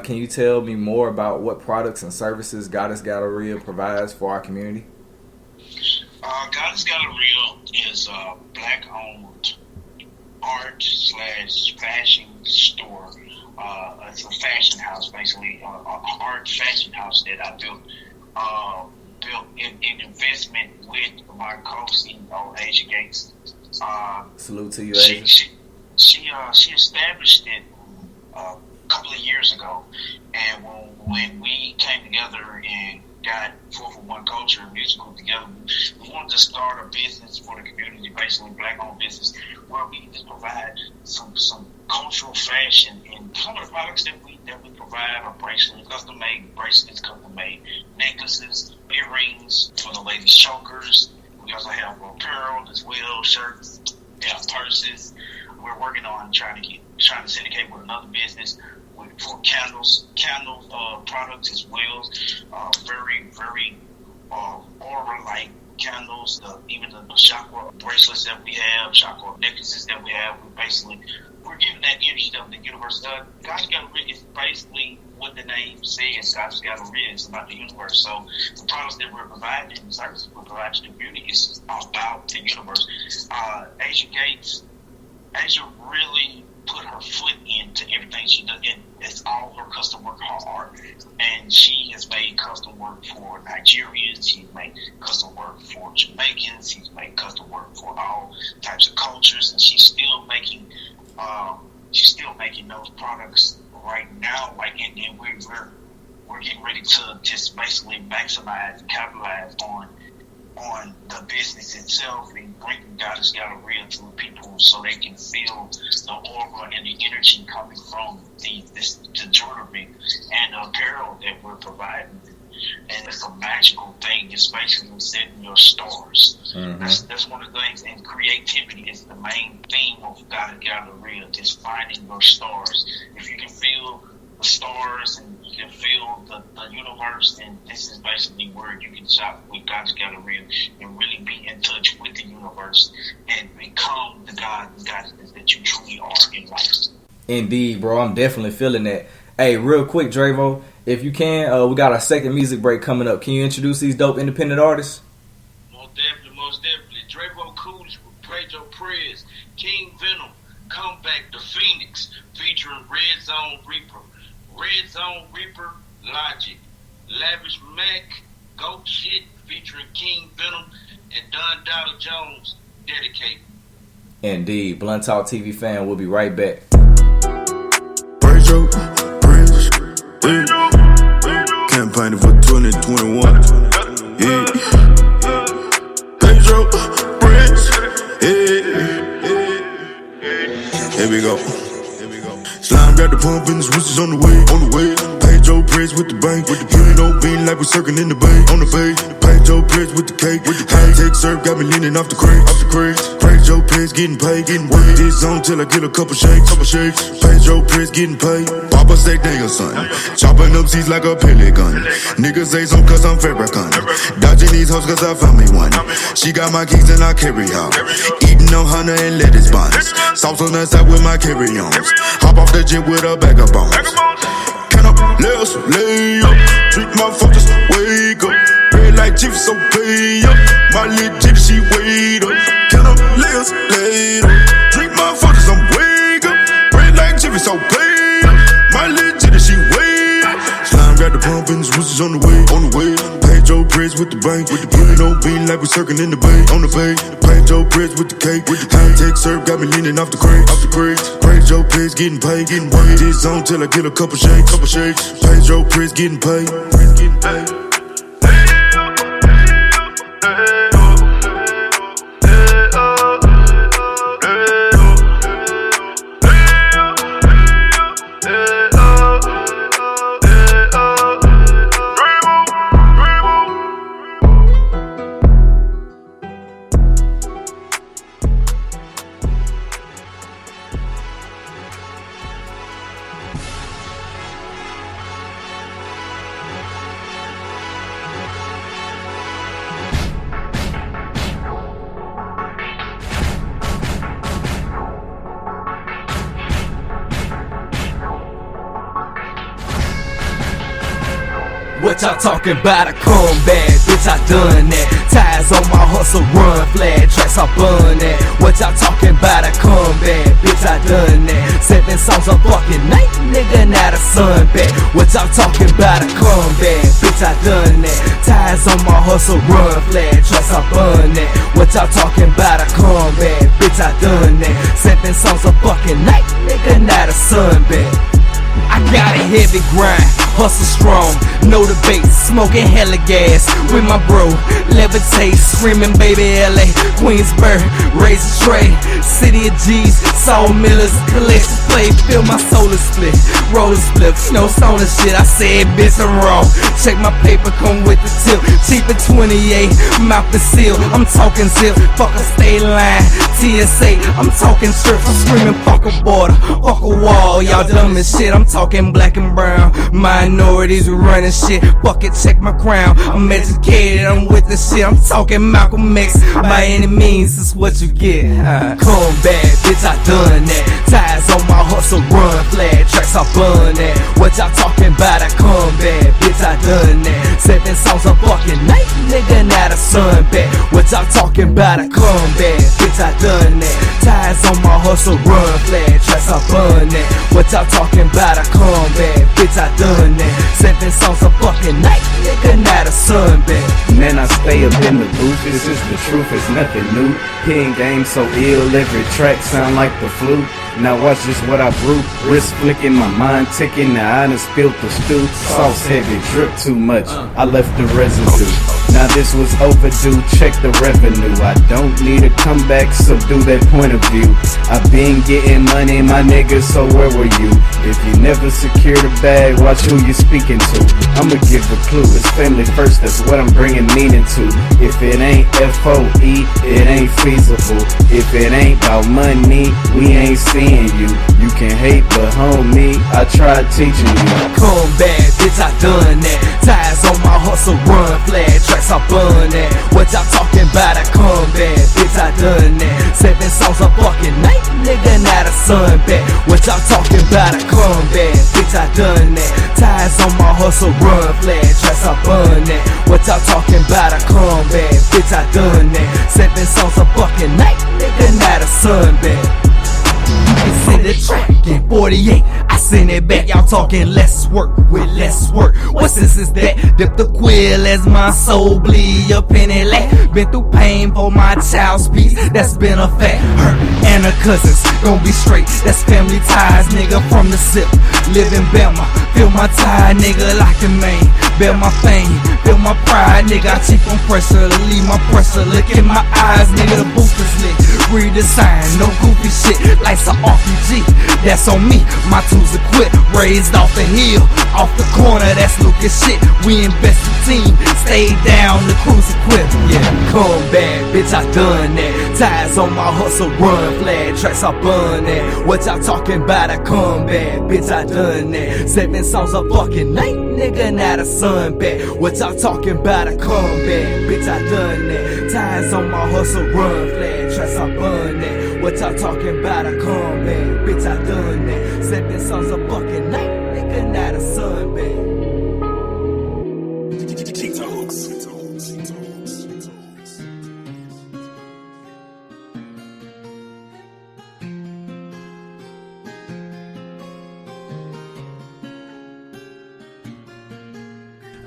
Can you tell me more about what products and services Goddess Galleria provides for our community? Goddess Galleria is a black-owned art/fashion store. It's a fashion house, basically, an art fashion house that I built in investment with my co-CEO, Asia Gates. Salute to you, Asia. She established it a couple of years ago, and when we came together and got 441 Culture and Music Group together, we wanted to start a business for the community, basically black-owned business, where we can just provide some cultural fashion, and some of the products that we provide are bracelets, custom-made bracelets, custom-made necklaces, earrings for the ladies' chokers. We also have apparel as well, shirts, purses. We're working on trying to syndicate with another business for candles products as well. Very, very aura-like candles. Even the chakra bracelets that we have, chakra necklaces that we have. We're giving that energy of the universe. God's got rid is basically what the name says. God's got rid is about the universe. So the products that we're providing, the services we're providing to the community is about the universe. Asia really put her foot into everything she does. It's all her custom work, her art. And she has made custom work for Nigerians. She's made custom work for Jamaicans. She's made custom work for all types of cultures. And she's still making those products right now. And then we're getting ready to just basically maximize and capitalize on the business itself and bringing Goddess Galleria to the people so they can feel the aura and the energy coming from the jewelry and the apparel that we're providing. And it's a magical thing. It's basically setting your stars. Mm-hmm. That's one of the things. And creativity is the main theme of Goddess Galleria, just finding your stars. If you can feel the stars and you can feel the universe, and this is basically where you can shop with Goddess Galleria and really be in touch with the universe and become the God and goddess that you truly are in life. Indeed, bro. I'm definitely feeling that. Hey, real quick, Dreevo, if you can, we got our second music break coming up. Can you introduce these dope independent artists? Most definitely. Dreevo, Coolidge, Pedro Perez, King Venom, Comeback the Phoenix, featuring Red Zone Reaper, Logic, Lavish Mac, Goat Shit, featuring King Venom, and Don Dollar Jones, Dedicate. Indeed. Blunt Talk TV fan, we'll be right back. Pedro, Prince, campaigning for 2021. Yeah. Pedro, Prince, here we go. Slime got the pump and the switches on the way. Pedro Prince with the bank, with the pin on bean like we're circling in the bay, on the bay. Pedro Prince with the cake, with the high tech serve got me leaning off the crates. Pedro Prince getting paid, this on till I get a couple shakes. Pedro Prince getting paid, Papa say nigga son, chopping up seeds like a pellet gun. Niggas say some cause I'm Fabricon, dodging these hoes cause I found me one. She got my keys and I carry her, eating on honey and lettuce buns, sauce on the side with my carry-ons. Hop off the jet with a bag of bones. Can I let's lay up, treat my fuck just wake up. Red like Jiffy so pay up, my little Jiffy she wait up. Can I let's lay up, treat my fuck just wake up. Red like Jiffy so pay up, my little Jiffy she wait up. Slime got the pump and the switches on the way. Pedro Prince with the bank, with the pin on bean like we're circling in the bay, on the bay. Pedro Prince with the cake, with the high tech serve got me leaning off the crates. Pedro Prince getting paid, this on till I get a couple shakes. Pedro Prince getting paid. What y'all talking about? A comeback, bitch, I done that. Ties on my hustle, run flat, tracks I bun that. What y'all talking about? A comeback, bitch, I done that. 7 songs a fucking night, nigga, now the sun back. What y'all talking about? A comeback, bitch, I done that. Ties on my hustle, run flat, tracks I bun that. What y'all talking about? A comeback, bitch, I done that. 7 songs a fucking night, nigga, now the sun back. I got a heavy grind, hustle strong, no debate, smoking hella gas with my bro, levitate, screaming baby LA, Queensburg, raise a tray, city of G's, Saul Miller's, collection play, feel my solar split, roller split, no stoner shit, I said bitch I'm wrong, check my paper, come with the tip, cheap at 28, mouth to seal, I'm talking zip, fuck a state line, TSA, I'm talking strips, I'm screaming fuck a border, fuck a wall, y'all dumb as shit, I'm talking black and brown, minorities running shit, fuck it, check my crown, I'm educated, I'm with the shit, I'm talking Malcolm X, by any means, it's what you get, come bad, bitch, I done that, ties on my hustle, run, flag tracks, I burn that, what y'all talking about, I come bad, bitch, I done that, 7 songs a fucking night, nigga, now the sun back, what y'all talking about, I come bad, bitch, I done that, ties on my hustle, run, flag tracks, I burn that, what y'all talking about, I come bad, bitch, I done that, 7 songs a fucking night, nigga, now the sun back. Man, I stay up in the booth, this is the truth, it's nothing new. Hitting game so ill, every track sound like the flu. Now watch just what I brew, wrist flicking, my mind ticking, now I done spilled the stew. Sauce heavy, drip too much, I left the residue. Now this was overdue, check the revenue. I don't need a comeback, subdue that point of view. I been getting money, my niggas, so where were you? If you never secured a bag, watch who you speaking to. I'ma give a clue, it's family first, that's what I'm bringing meaning to. If it ain't FOE, it ain't feasible. If it ain't about money, we ain't seeing you. You can hate, but homie, I tried teaching you. Come bad, bitch, I done that. Ties on my hustle, run, flag tracks, I burn that. What y'all talking about, I come bad, bitch, I done that. 7 songs a fucking night, nigga, now the sun back. What y'all talking about, I come bad, bitch, I done that. Ties on my hustle, run, flag tracks, I burn that. What y'all talking about, I come bad, bitch, I done that. 7 songs a fucking night, nigga, now the sun back. You can see the track in 48, I send it back. Y'all talking less work with less work. What sense is that? Dip the quill as my soul bleed up in it lack. Been through pain for my child's peace, that's been a fact. Her and her cousins gon' be straight, that's family ties, nigga, from the sip. Live in Belma, feel my tie, nigga, like a man. Bear my fame, feel my pride, nigga, I cheap on pressure, leave my pressure, look in my eyes, nigga, the booth is lit. Read the sign, no goofy shit, life's an RPG, that's on me, my tools equipped, raised off the hill, off the corner, that's Lucas shit, we invest in team, stay down, the crew's equipped, yeah, come bad, bitch, I done that, ties on my hustle, run, flag tracks, I burn that, what y'all talking about, I come bad, bitch, I done that, 7 songs a fucking night, nigga, now the sun back, what y'all talking about, I come bad, bitch, I done that, ties on my hustle, run, flag tracks, I burn that, what y'all talking about, I come bad, bitch, I done that, 7 songs a fucking night, nigga, now the sun back.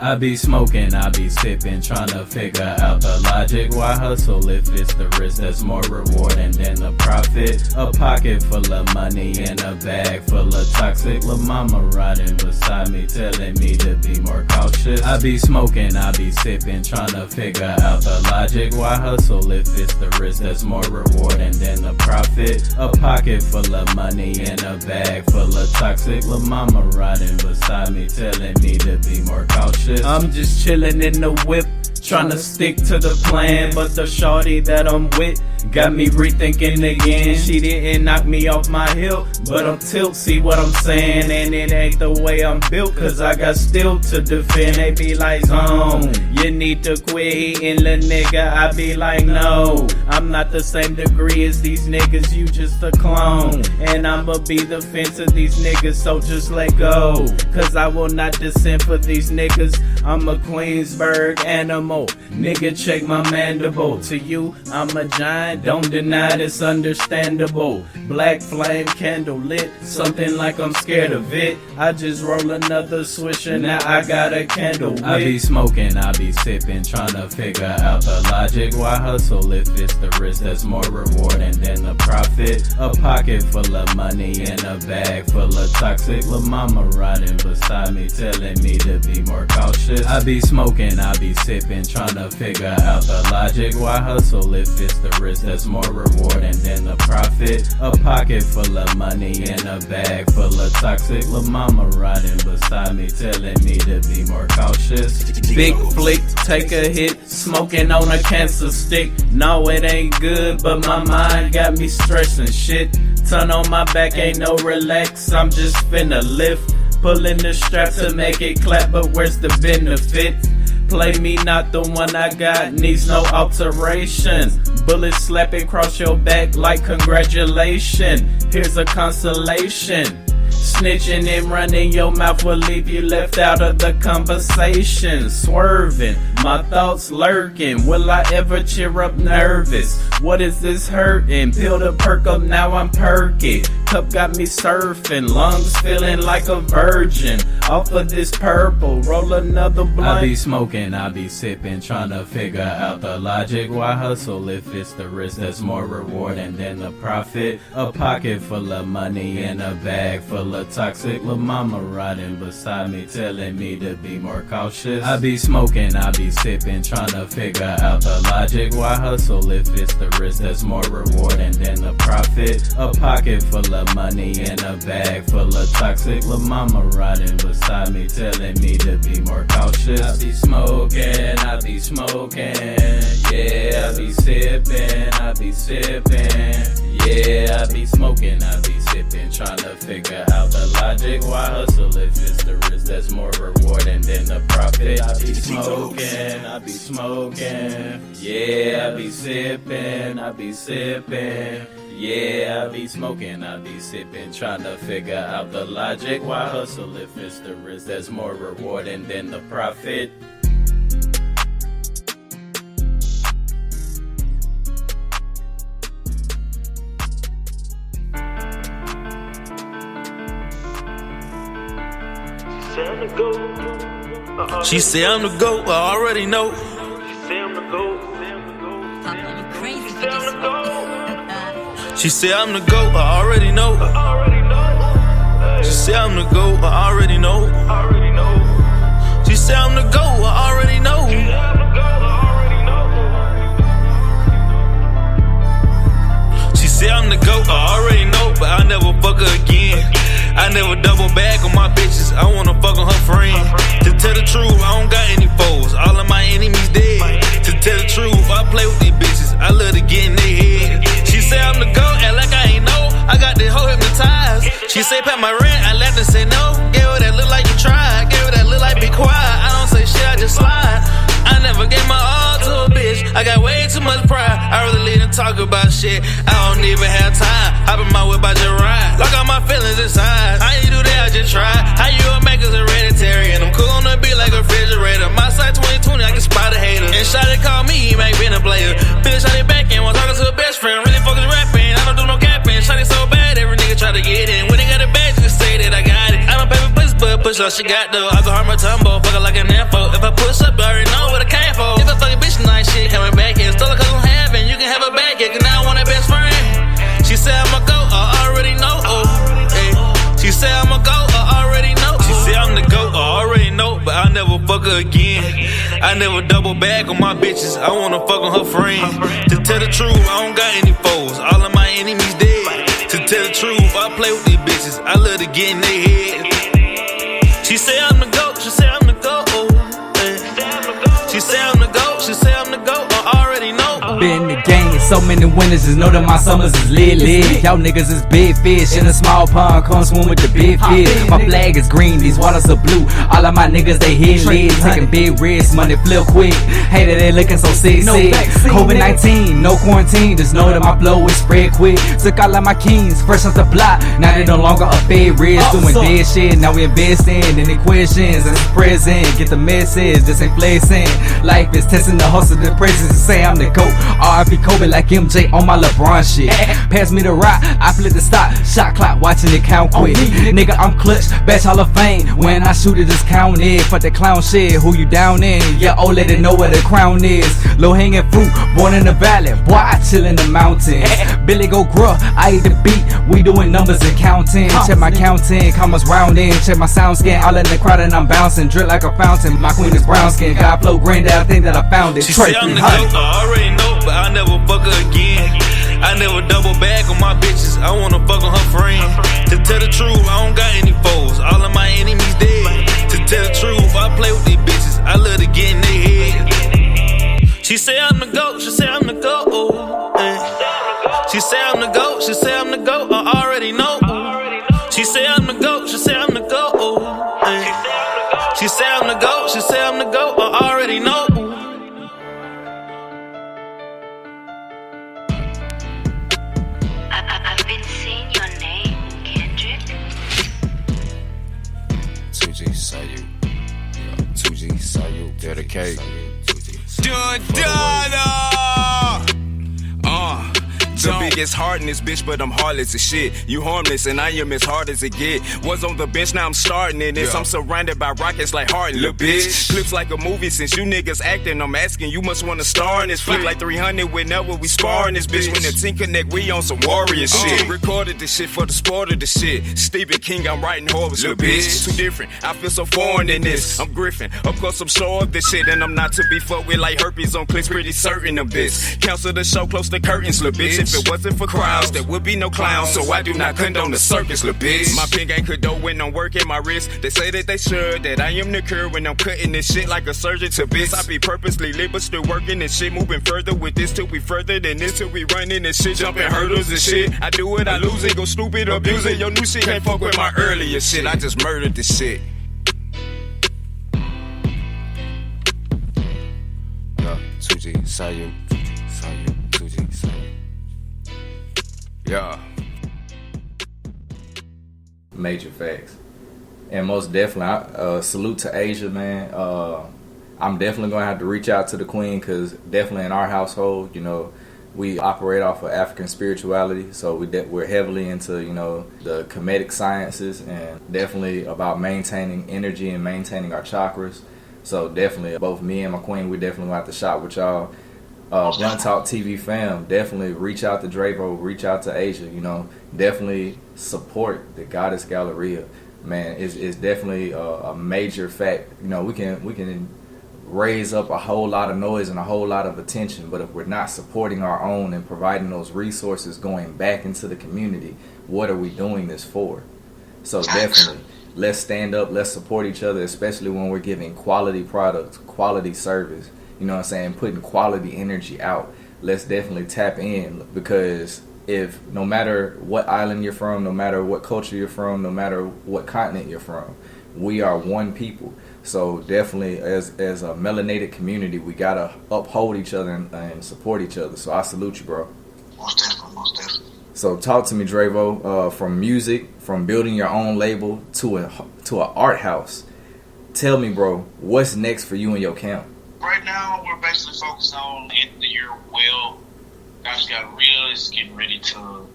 I be smoking, I be sipping, tryna figure out the logic. Why hustle if it's the risk that's more rewarding than the profit? A pocket full of money and a bag full of toxic. Lil' mama riding beside me, telling me to be more cautious. I be smoking, I be sipping, tryna figure out the logic. Why hustle if it's the risk that's more rewarding than the profit? A pocket full of money and a bag full of toxic. Lil' mama riding beside me, telling me to be more cautious. I'm just chillin' in the whip, tryna stick to the plan, but the shorty that I'm with got me rethinking again. She didn't knock me off my hill, but I'm tilt, see what I'm saying? And it ain't the way I'm built, cause I got still to defend. They be like, you need to quit eating, lil' nigga. I be like, no, I'm not the same degree as these niggas, you just a clone. And I'ma be the fence of these niggas, so just let go, cause I will not descend for these niggas. I'm a Queensburg animal, more. Nigga, check my mandible. To you, I'm a giant, don't deny it's understandable. Black flame candle lit, something like I'm scared of it. I just roll another swisher, now I got a candle wick. I be smoking, I be sipping, trying to figure out the logic. Why hustle if it's the risk that's more rewarding than the profit? A pocket full of money and a bag full of toxic. Lil' mama riding beside me, telling me to be more cautious. I be smoking, I be sipping, trying to figure out the logic. Why hustle if it's the risk that's more rewarding than the profit? A pocket full of money and a bag full of toxic. Lil' mama riding beside me, telling me to be more cautious. Big flick, take a hit, smoking on a cancer stick. No, it ain't good, but my mind got me stressing shit. Turn on my back, ain't no relax, I'm just finna lift. Pulling the strap to make it clap, but where's the benefit? Play me, not the one I got, needs no alteration. Bullets slapping across your back like congratulations. Here's a consolation. Snitching and running your mouth will leave you left out of the conversation. Swerving, my thoughts lurking. Will I ever cheer up nervous? What is this hurting? Pill to perk up, now I'm perky. Cup got me surfing, lungs feeling like a virgin. Off of this purple, roll another blunt. I be smoking, I be sipping, trying to figure out the logic. Why hustle if it's the risk that's more rewarding than the profit? A pocket full of money and a bag full of toxic. Lil' mama riding beside me, telling me to be more cautious. I be smoking, I be sipping, trying to figure out the logic. Why hustle if it's the risk that's more rewarding than the profit? A pocket full of money and a bag full of toxic. Lil' mama riding beside me, telling me to be more cautious. I be smoking, I be smoking. Yeah, I be sipping, I be sipping. Yeah, I be smoking, I be sipping, trying to figure out the logic. Why hustle if it's the risk that's more rewarding than the profit? I be smoking, I be smoking. Yeah, I be sipping, I be sipping. Yeah, I be smoking, I be sipping, trying to figure out the logic. Why hustle if it's the risk that's more rewarding than the profit? She say I'm the GOAT, I already know. She say I'm the GOAT, I already know. She say I'm the GOAT, I already know. She say I'm the GOAT, I already know. She say I'm the GOAT, I already know, but I never fuck her again. I never double back on my bitches, I wanna fuck on her friend. To tell the truth, I don't got any foes, all of my enemies dead. To tell the truth, I play with these bitches, I love to get in their head. She say I'm the GOAT, act like I ain't know, I got this hoe hypnotized. She say pay my rent, I laughed and said no. Gave her that look like you tried, gave her that look like be quiet. I don't say shit, I just slide. I never gave my all to a bitch, I got way too much pride. I rather leave than talk about shit, I don't even have time. Hop in my whip, I just ride, lock all my feelings inside. How you do that, I just try. How you gon' make us hereditary? And I'm cool on the beat like a refrigerator. My side 2020, I can spot a hater. And Shawty call me, he might been a player. Bitch, Shawty back in, while talking to a best friend. Really focus rapping, I don't do no capping. Shawty so bad, every nigga try to get in. When they got a badge, you can say that I got it. I don't pay for pussy, but push all she got though. I go hard my tumble, fuck her like an info. If I push up, you already know what I came for. If I fucking bitch tonight, shit coming back here. Stole her cause I'm having, you can have her back here. Cause now I want that best friend. She said I'm a GOAT, I already know. Hey. She say I'm a GOAT, I already know. She say I'm the GOAT, I already know, but I never fuck her again. I never double back on my bitches, I wanna fuck on her friends. To tell the truth, I don't got any foes, all of my enemies dead. To tell the truth, I play with these bitches, I love to get in their head. She say I'm the GOAT, she say I'm the GOAT. She say I'm the GOAT, she say I'm the GOAT, I already know. Been in the game, so many winners, just know that my summers is lit. Y'all niggas is big fish in a small pond, come swim with the big fish. My flag is green, these waters are blue. All of my niggas, they hit lit, taking big risks, money flip quick. Hey, they looking so sick. COVID-19, no quarantine, just know that my flow is spread quick. Took all of my kings, fresh off the block, now they no longer a fed risk. Doing dead shit, now we investing in equations and present. Get the message, this ain't flexing. Life is testing the hustle, the presence, say I'm the GOAT. R.I.P. Kobe like MJ on my LeBron shit. Pass me the rock, I flip the stop, shot clock, watching it count quick. Nigga, I'm clutch, batch Hall of Fame. When I shoot it, just count it. Fuck the clown shit, who you down in? Yeah, oh, let it know where the crown is. Low hanging fruit, born in the valley, boy, I chill in the mountains. Billy go gruh, I eat the beat, we doing numbers and counting. Check my counting, commas rounding. Check my sound skin, all in the crowd and I'm bouncing. Drip like a fountain, my queen is brown skin. God flow granddad, I think that I found it. She say I'm the GOAT, I already know, but I never fuck her again. I never double back on my bitches, I wanna fuck on her friend. To tell the truth, I don't got any foes, all of my enemies dead. To tell the truth, I play with these bitches, I love to get in their head. She say I'm the GOAT, she say I'm the GOAT. She say I'm the GOAT, she say I'm the GOAT, I already know. She say I'm the GOAT, she say I'm the GOAT. She say I'm the GOAT, she say I'm the GOAT, I already know. I've been seeing your name, Kendrick. 2G, saw you. 2G, saw you. Dedicate. The biggest heart in this bitch, but I'm heartless as shit. You harmless and I am as hard as it get. Was on the bench, now I'm starting in this. I'm surrounded by rockets like Harden, little bitch. Clips like a movie, since you niggas acting, I'm asking, you must wanna star in this. Flip like 300 whenever we spar in this bitch. When the team connect, we on some warrior shit. Recorded this shit for the sport of the shit. Stephen King, I'm writing horrors, little bitch. Too different, I feel so foreign in this. I'm Griffin, of course I'm sure of this shit. And I'm not to be fucked with like herpes on clicks, pretty certain of this. Cancel the show, close the curtains, little bitch. If it wasn't for crowds, there would be no clowns. So I do not condone the circus, little bitch. My pink ain't condone when I'm working my wrist. They say that they should, that I am the cure when I'm cutting this shit like a surgeon to bits. I be purposely lit, but still working this shit. Moving further with this till we further than this, till we running this shit. Jumping hurdles and shit. I do it, I lose it, go stupid, abuse it. Your new shit can't fuck with my earlier shit. I just murdered this shit. Yeah, 2G, saw you. 2G, saw you. Yeah. Major facts. And most definitely, salute to Asia, man. I'm definitely going to have to reach out to the queen because definitely in our household, you know, we operate off of African spirituality. So we're heavily into, you know, the Kemetic sciences and definitely about maintaining energy and maintaining our chakras. So definitely, both me and my queen, we definitely going to have to shop with y'all. Blunt Talk TV fam, definitely reach out to Dreevo, reach out to Asia, you know, definitely support the Goddess Galleria. Man, it's definitely a major fact. You know, we can raise up a whole lot of noise and a whole lot of attention, but if we're not supporting our own and providing those resources going back into the community, what are we doing this for? So definitely, let's stand up, let's support each other, especially when we're giving quality products, quality service. You know what I'm saying? Putting quality energy out. Let's definitely tap in, because if no matter what island you're from, no matter what culture you're from, no matter what continent you're from, we are one people. So definitely as a melanated community, we gotta uphold each other and support each other. So I salute you, bro. Most definitely. So talk to me, Dreevo, from music, from building your own label to an art house. Tell me, bro, what's next for you and your camp? Right now, we're basically focused on ending the year well. Gosh Galleria is getting ready to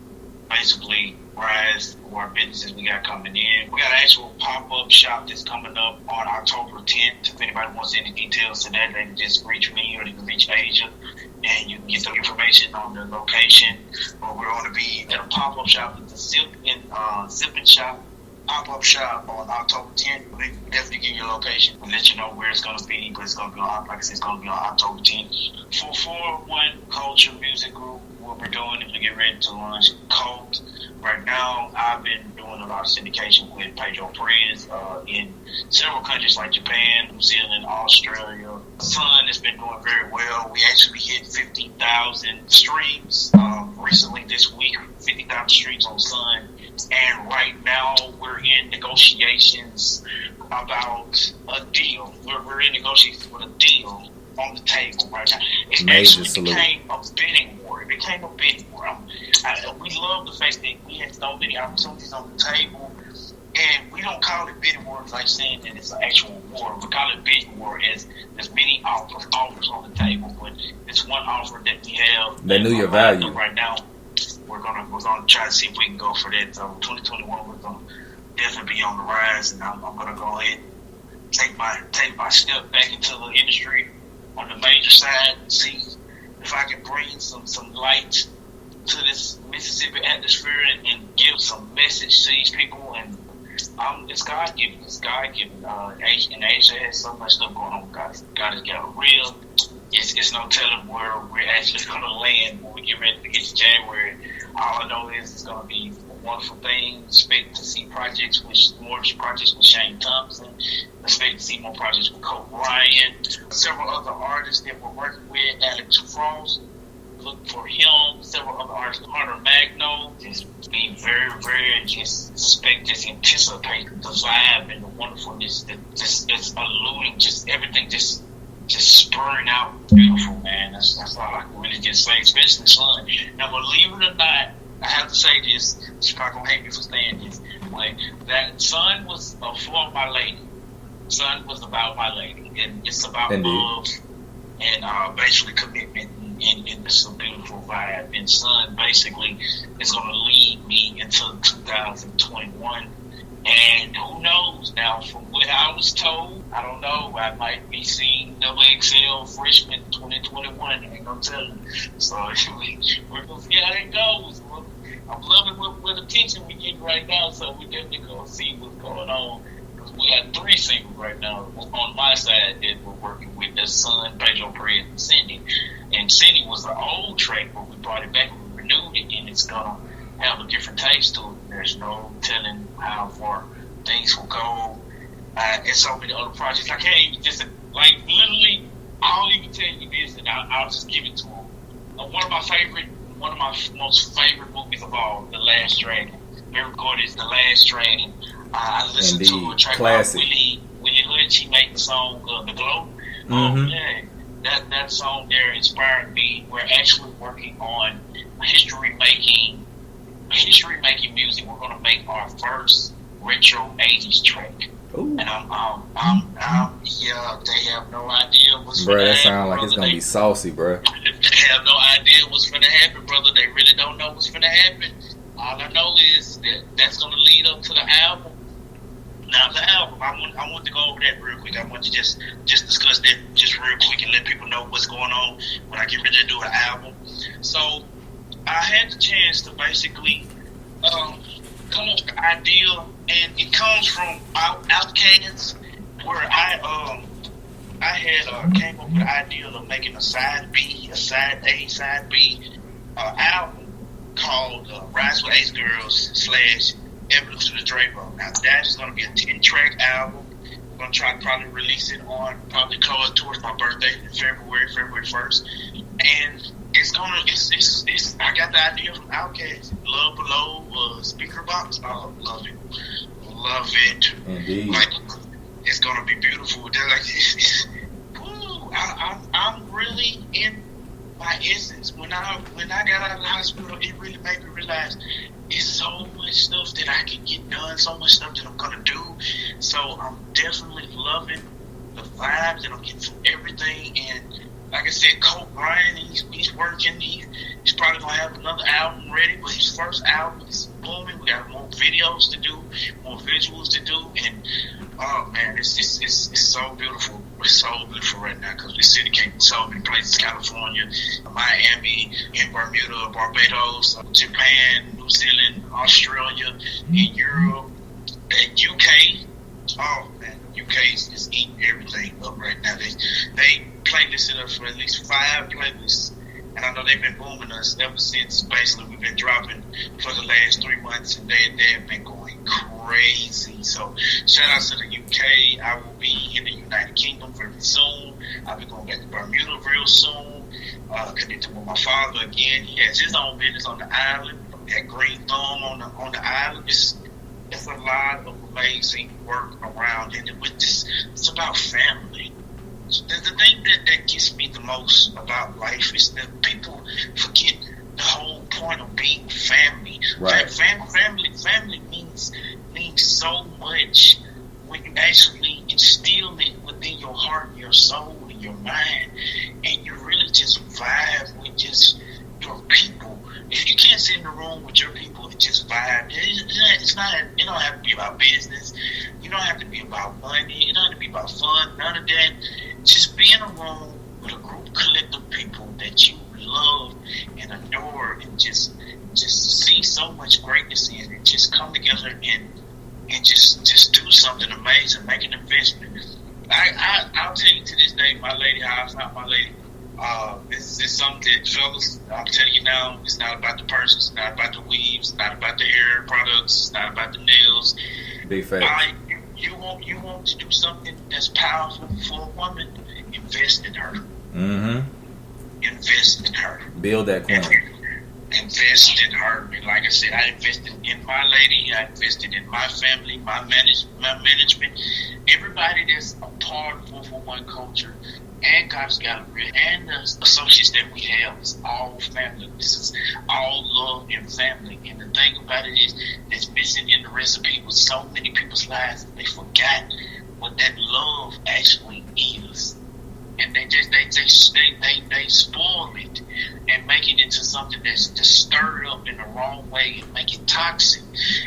basically rise for our businesses we got coming in. We got an actual pop-up shop that's coming up on October 10th. If anybody wants any details to that, they can just reach me or they can reach Asia, and you can get the information on the location. But we're going to be at a pop-up shop at the Sip and Shop pop-up shop on October 10th. We definitely give you a location and let you know where it's going to be, but it's going to be on, like I said, it's going to be on October 10th. For 401 Culture Music Group, what we're doing is we get ready to launch Cult. Right now, I've been doing a lot of syndication with Pedro Perez in several countries like Japan, New Zealand, Australia, Sun has been doing very well. We actually hit 50,000 streams recently this week. 50,000 streams on Sun, and right now we're in negotiations about a deal. We're in negotiations with a deal on the table right now. It actually became a bidding war. It became a bidding war. We love the fact that we had so many opportunities on the table, and we don't call it bidding war like saying that it's an actual war. We call it bidding war as there's many offers on the table, but it's one offer that we have. They knew your value. Right now, we're gonna try to see if we can go for that. 2021, we're gonna definitely be on the rise, and I'm gonna go ahead and take my step back into the industry on the major side and see if I can bring some light to this Mississippi atmosphere and give some message to these people. And it's God given. It's God given. And Asia has so much stuff going on. God has got a real. It's no telling where we're actually going to land when we get ready to get to January. All I know is it's going to be a wonderful thing. Expect to see more projects with Shane Thompson. Expect to see more projects with Colt Ryan. Several other artists that we're working with, Alex Frost. Look for him. Several other artists, Hunter Magno. Just be very, very just anticipate the vibe and the wonderfulness that's alluding, just everything just spurring out beautiful, man. That's all I can really just say, especially Sun. Now, believe it or not, I have to say this. She's probably gonna hate me for saying this. When that Sun was for my lady. Sun was about my lady, and it's about love and basically commitment. And it's a beautiful vibe. And Sun basically is going to lead me into 2021. And who knows now, from what I was told, I don't know, I might be seeing XXL freshman 2021. I ain't gonna tell you. So we're gonna see how it goes. I'm loving what attention we get right now, so we definitely gonna see what's going on. Because we got 3 singles right now on my side that we're working with. That's Sun, Pedro Perez, and Cindy. And Cindy was an old track, but we brought it back and we renewed it, and it's gonna have a different taste to it. There's no telling how far things will go. And so many other projects. I can't even just, like, literally, I'll even tell you this, and I'll just give it to them. One of my most favorite movies of all, The Last Dragon. Very good is The Last Dragon. I listened to a track by Willie Hood. He made the song The Glow. Mm-hmm. Yeah. That song there inspired me. We're actually working on history making music. We're gonna make our first retro 80s track. Ooh. And yeah, they have no idea what's gonna happen. Bro, that sounds like it's gonna be saucy, bro. They have no idea what's gonna happen, brother. They really don't know what's gonna happen. All I know is that's gonna lead up to the album. Now the album, I want to go over that real quick. I want to just discuss that just real quick and let people know what's going on when I get ready to do an album. So I had the chance to basically come up with the idea, and it comes from Outcasts, where I had came up with the idea of making a side B, a side A, side B album called Rise with Ace Girls / Evidence to the Dreevo. Now that is going to be a 10-track album. I'm going to try to probably release it on probably close towards my birthday, February 1st. And it's I got the idea from Outkast. Love Below, speaker box. Oh, love it. Indeed. Like, it's going to be beautiful. They're like, I'm really in my essence. When I got out of the hospital, it really made me realize it's so much stuff that I can get done, so much stuff that I'm gonna do. So I'm definitely loving the vibes that I'm getting from everything. And like I said, Colt Ryan, he's working. He's probably gonna have another album ready, but his first album is booming. We got more videos to do, more visuals to do, and oh man, it's so beautiful. It's so beautiful right now because we syndicate in so many places: California, Miami, in Bermuda, Barbados, Japan, New Zealand, Australia, in Europe, and UK. Oh man, UK is just eating everything up right now. They playlisted us for at least 5 playlists And I know they've been booming us ever since. Basically, we've been dropping for the last 3 months, and they have been going crazy. So shout out to the UK. I will be in the United Kingdom very soon. I'll be going back to Bermuda real soon. Connecting with my father again. He has his own business on the island. That Green Thumb on the island. It's a lot of amazing work around, and with this, it's about family. The thing that gets me the most about life is that people forget the whole point of being family. Right. Family means so much when you actually instill it within your heart, your soul, and your mind, and you really just vibe with just your people. If you can't sit in the room with your people and just vibe, it's not. It don't have to be about business. You don't have to be about money. It don't have to be about fun. None of that. Just be in a room with a group of collective people that you love and adore, and just see so much greatness in, and just come together and just do something amazing, make an investment. I'll tell you to this day, my lady, how I found my lady. This is something that, fellas, I'm telling you now, it's not about the purses, it's not about the weaves, it's not about the hair products, it's not about the nails. Big facts. You want to do something that's powerful for a woman, invest in her. Mm-hmm. Invest in her. Build that queen. Invest in her. And like I said, I invested in my lady, I invested in my family, my management, everybody that's a part of 441 culture, and God's Gallery, and the associates that we have. Is all family. This is all love and family. And the thing about it is, that's missing in the recipe with so many people's lives, they forgot what that love actually is. And they spoil it and make it into something that's just stirred up in the wrong way and make it toxic.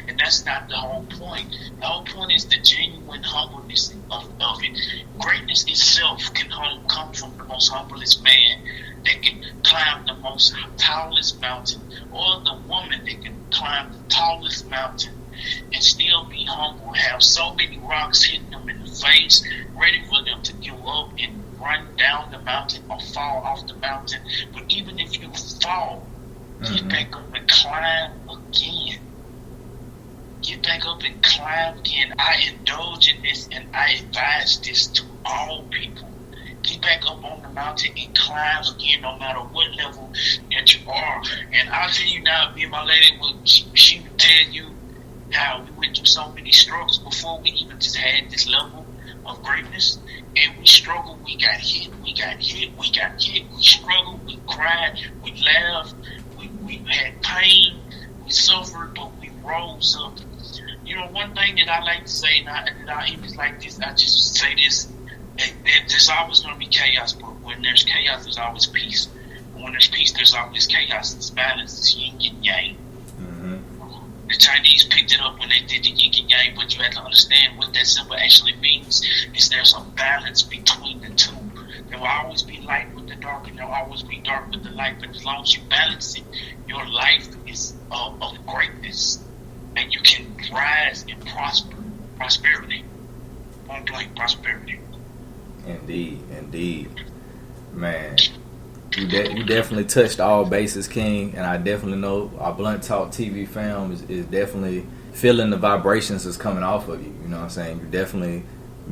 And that's not the whole point. The whole point is the genuine humbleness of it. Greatness itself can come from the most humblest man that can climb the most tallest mountain, or the woman that can climb the tallest mountain and still be humble, have so many rocks hitting them in the face, ready for them to give up and run down the mountain or fall off the mountain. But even if you fall, get back up and climb again. Get back up and climb again. I indulge in this, and I advise this to all people. Get back up on the mountain and climb again, no matter what level that you are. And I'll tell you now, me and my lady, she would tell you how we went through so many struggles before we even just had this level of greatness. And we struggled, we got hit, we struggled, we cried, we laughed, we had pain, we suffered, but we rose up. You know, one thing that I like to say, and I even like this, I just say this, there's always going to be chaos, but when there's chaos, there's always peace. And when there's peace, there's always chaos. It's balance, it's yin and yang. The Chinese picked it up when they did the yin and yang, but you have to understand what that symbol actually means. Is there's a balance between the two. There will always be light with the dark, and there will always be dark with the light. But as long as you balance it, your life is of greatness, and you can rise and prosperity. Point blank, prosperity. Indeed, man. You definitely touched all bases, King, and I definitely know our Blunt Talk TV fam is definitely feeling the vibrations that's coming off of you. You know what I'm saying? You're definitely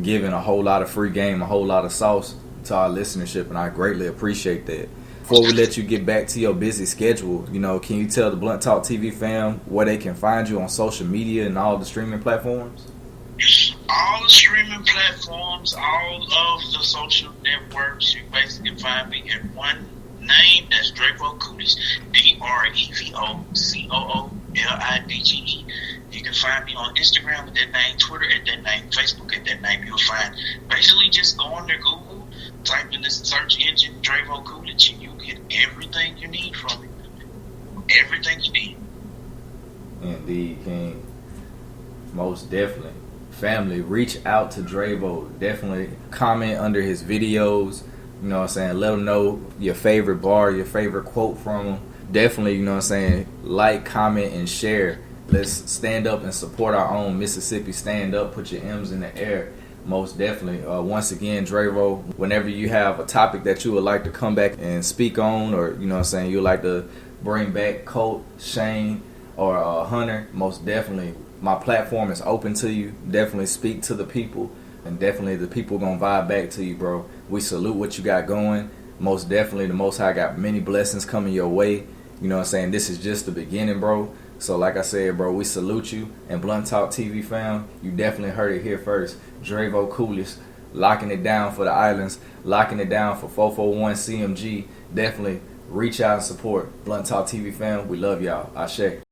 giving a whole lot of free game, a whole lot of sauce to our listenership, and I greatly appreciate that. Before we let you get back to your busy schedule, you know, can you tell the Blunt Talk TV fam where they can find you on social media and all the streaming platforms? All the streaming platforms, all of the social networks, you basically find me in one name. That's Dreevo Coolidge, DreevoCoolidge. You can find me on Instagram with that name, Twitter at that name, Facebook at that name. You'll find, basically just go on there, Google, type in the search engine Dreevo Coolidge, and you get everything you need from it. Everything you need. Indeed, King. Most definitely. Family, reach out to Dreevo. Definitely comment under his videos. You know what I'm saying? Let him know your favorite bar, your favorite quote from him. Definitely, you know what I'm saying? Like, comment, and share. Let's stand up and support our own Mississippi. Stand up, put your M's in the air. Most definitely. Once again, Dreevo, whenever you have a topic that you would like to come back and speak on, or you know what I'm saying, you would like to bring back Colt, Shane, or Hunter, most definitely my platform is open to you. Definitely speak to the people, and definitely the people gonna vibe back to you, bro. We salute what you got going. Most definitely the Most High got many blessings coming your way. You know what I'm saying? This is just the beginning, bro. So like I said, bro, we salute you. And Blunt Talk TV fam, you definitely heard it here first. Dreevo Coolidge locking it down for the islands, locking it down for 441 CMG. Definitely reach out and support Blunt Talk TV fam. We love y'all. Ashe.